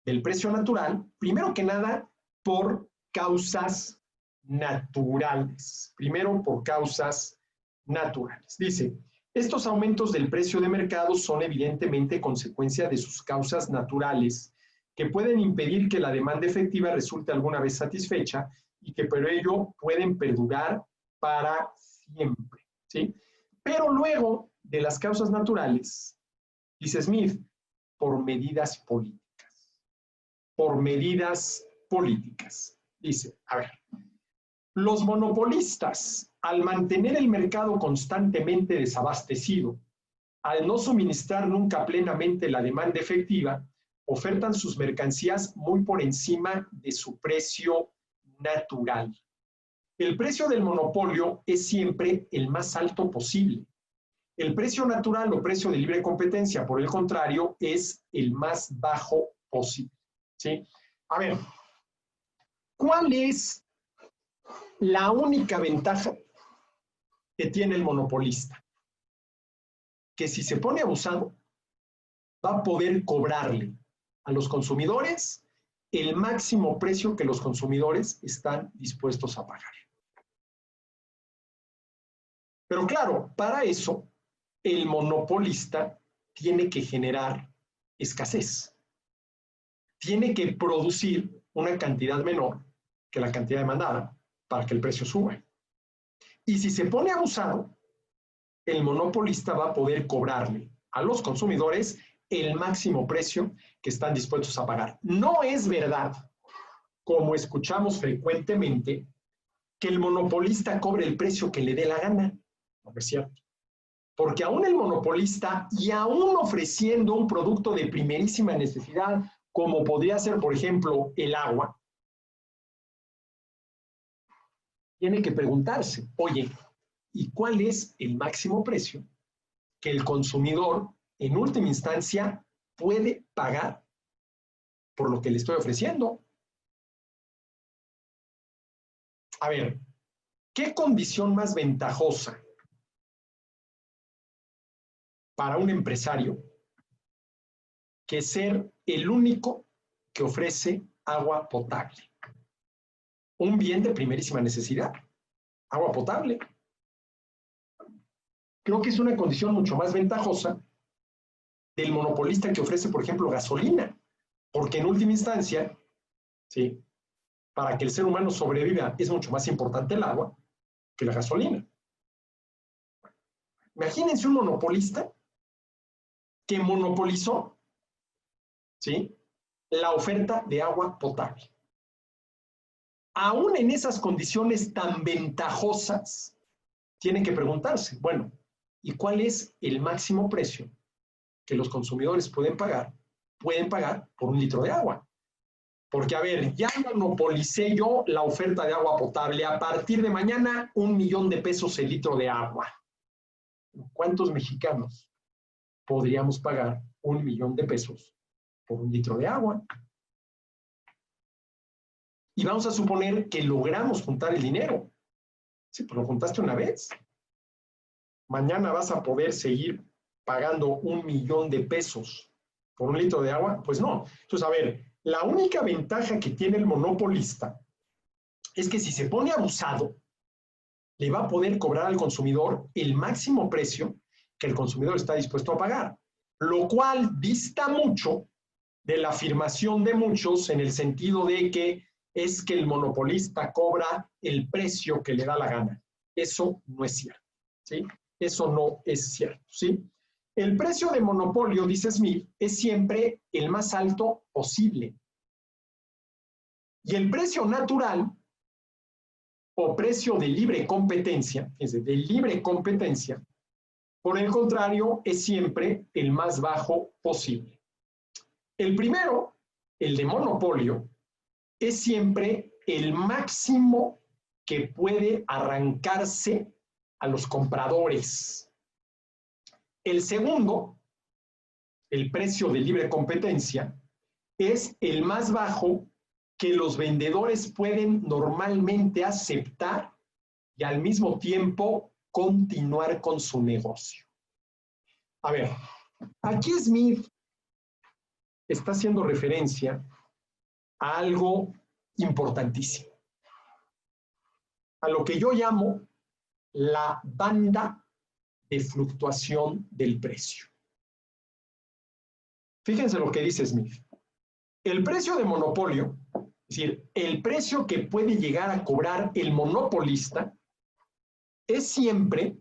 del precio natural, primero que nada, por causas naturales. Primero, por causas naturales. Dice, estos aumentos del precio de mercado son evidentemente consecuencia de sus causas naturales, que pueden impedir que la demanda efectiva resulte alguna vez satisfecha y que por ello pueden perdurar para siempre, ¿sí? Pero luego de las causas naturales, dice Smith, por medidas políticas. Por medidas políticas. Dice, a ver, los monopolistas, al mantener el mercado constantemente desabastecido, al no suministrar nunca plenamente la demanda efectiva, ofertan sus mercancías muy por encima de su precio natural. El precio del monopolio es siempre el más alto posible. El precio natural o precio de libre competencia, por el contrario, es el más bajo posible. ¿Sí? A ver, ¿cuál es la única ventaja que tiene el monopolista? Que si se pone abusado, va a poder cobrarle a los consumidores el máximo precio que los consumidores están dispuestos a pagar. Pero claro, para eso, el monopolista tiene que generar escasez. Tiene que producir una cantidad menor que la cantidad demandada para que el precio suba. Y si se pone abusado, el monopolista va a poder cobrarle a los consumidores el máximo precio que están dispuestos a pagar. No es verdad, como escuchamos frecuentemente, que el monopolista cobre el precio que le dé la gana. No es cierto. Porque aún el monopolista, y aún ofreciendo un producto de primerísima necesidad, como podría ser, por ejemplo, el agua, tiene que preguntarse, oye, ¿y cuál es el máximo precio que el consumidor, en última instancia, puede pagar por lo que le estoy ofreciendo? A ver, ¿qué condición más ventajosa para un empresario que ser el único que ofrece agua potable? Un bien de primerísima necesidad, agua potable. Creo que es una condición mucho más ventajosa del monopolista que ofrece, por ejemplo, gasolina, porque en última instancia, ¿sí?, para que el ser humano sobreviva es mucho más importante el agua que la gasolina. Imagínense un monopolista que monopolizó, ¿sí?, la oferta de agua potable. Aún en esas condiciones tan ventajosas, tienen que preguntarse, bueno, ¿y cuál es el máximo precio que los consumidores pueden pagar por un litro de agua? Porque, a ver, ya monopolicé yo la oferta de agua potable. A partir de mañana, 1,000,000 de pesos el litro de agua. ¿Cuántos mexicanos podríamos pagar 1,000,000 de pesos por un litro de agua? Y vamos a suponer que logramos juntar el dinero. Sí, pues lo juntaste una vez. Mañana vas a poder seguir pagando 1,000,000 de pesos por un litro de agua. Pues no. Entonces, a ver, la única ventaja que tiene el monopolista es que si se pone abusado, le va a poder cobrar al consumidor el máximo precio que el consumidor está dispuesto a pagar, lo cual dista mucho de la afirmación de muchos en el sentido de que es que el monopolista cobra el precio que le da la gana. Eso no es cierto, ¿sí? Eso no es cierto, ¿sí? El precio de monopolio, dice Smith, es siempre el más alto posible. Y el precio natural o precio de libre competencia, es decir, de libre competencia, por el contrario, es siempre el más bajo posible. El primero, el de monopolio, es siempre el máximo que puede arrancarse a los compradores. El segundo, el precio de libre competencia, es el más bajo que los vendedores pueden normalmente aceptar y al mismo tiempo continuar con su negocio. A ver, aquí Smith está haciendo referencia a algo importantísimo, a lo que yo llamo la banda de fluctuación del precio. Fíjense lo que dice Smith. El precio de monopolio, es decir, el precio que puede llegar a cobrar el monopolista, es siempre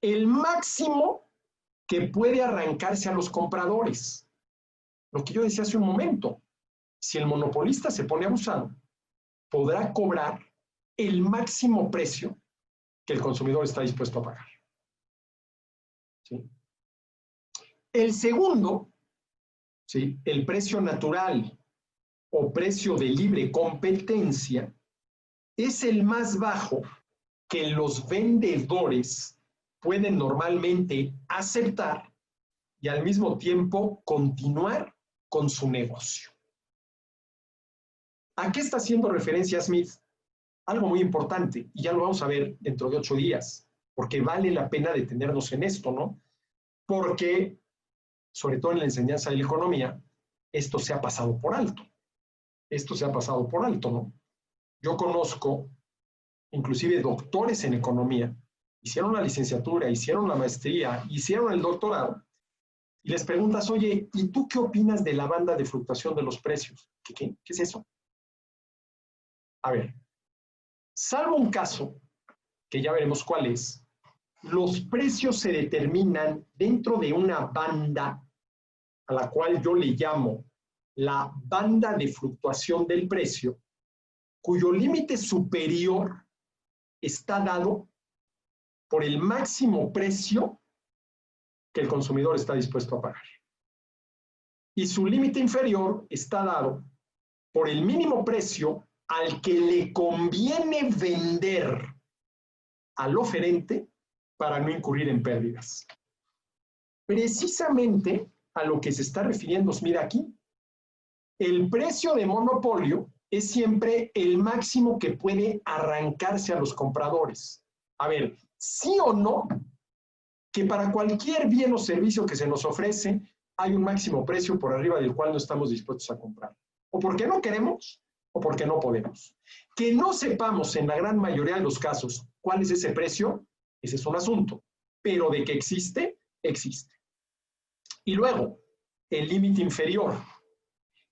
el máximo que puede arrancarse a los compradores. Lo que yo decía hace un momento, si el monopolista se pone abusado, podrá cobrar el máximo precio que el consumidor está dispuesto a pagar. ¿Sí? El segundo, ¿sí?, el precio natural o precio de libre competencia, es el más bajo que los vendedores pueden normalmente aceptar y al mismo tiempo continuar con su negocio. ¿A qué está haciendo referencia Smith? Algo muy importante, y ya lo vamos a ver dentro de 8 días, porque vale la pena detenernos en esto, ¿no? Porque, sobre todo en la enseñanza de la economía, esto se ha pasado por alto. Esto se ha pasado por alto, ¿no? Yo conozco, inclusive doctores en economía, hicieron la licenciatura, hicieron la maestría, hicieron el doctorado, y les preguntas, oye, ¿y tú qué opinas de la banda de fluctuación de los precios? ¿Qué es eso? A ver, salvo un caso, que ya veremos cuál es, los precios se determinan dentro de una banda a la cual yo le llamo la banda de fluctuación del precio, cuyo límite superior está dado por el máximo precio que el consumidor está dispuesto a pagar. Y su límite inferior está dado por el mínimo precio al que le conviene vender al oferente para no incurrir en pérdidas. Precisamente a lo que se está refiriendo Smith aquí. El precio de monopolio es siempre el máximo que puede arrancarse a los compradores. A ver, sí o no, que para cualquier bien o servicio que se nos ofrece, hay un máximo precio por arriba del cual no estamos dispuestos a comprar. O porque no queremos, o porque no podemos. Que no sepamos en la gran mayoría de los casos cuál es ese precio, ese es un asunto. Pero de que existe, existe. Y luego, el límite inferior.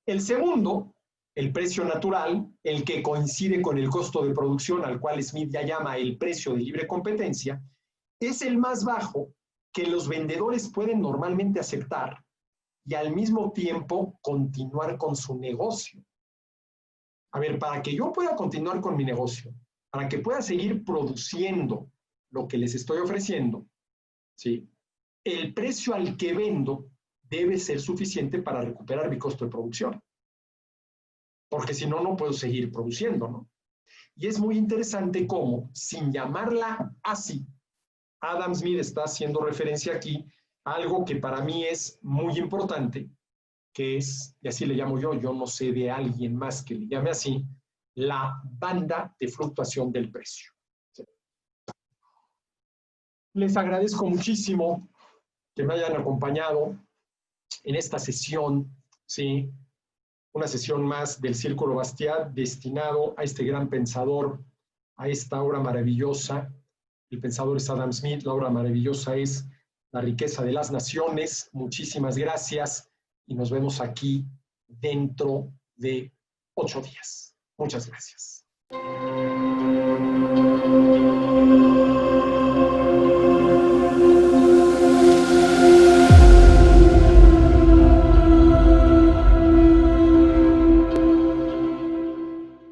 El segundo, el precio natural, el que coincide con el costo de producción, al cual Smith ya llama el precio de libre competencia, es el más bajo que los vendedores pueden normalmente aceptar y al mismo tiempo continuar con su negocio. A ver, para que yo pueda continuar con mi negocio, para que pueda seguir produciendo lo que les estoy ofreciendo, ¿sí? El precio al que vendo debe ser suficiente para recuperar mi costo de producción. Porque si no, no puedo seguir produciendo, ¿no? Y es muy interesante cómo, sin llamarla así, Adam Smith está haciendo referencia aquí a algo que para mí es muy importante, que es, y así le llamo yo no sé de alguien más que le llame así, la banda de fluctuación del precio. Les agradezco muchísimo que me hayan acompañado en esta sesión, ¿sí? Una sesión más del Círculo Bastiat destinado a este gran pensador, a esta obra maravillosa. El pensador es Adam Smith, la obra maravillosa es La riqueza de las naciones. Muchísimas gracias y nos vemos aquí dentro de 8 días. Muchas gracias.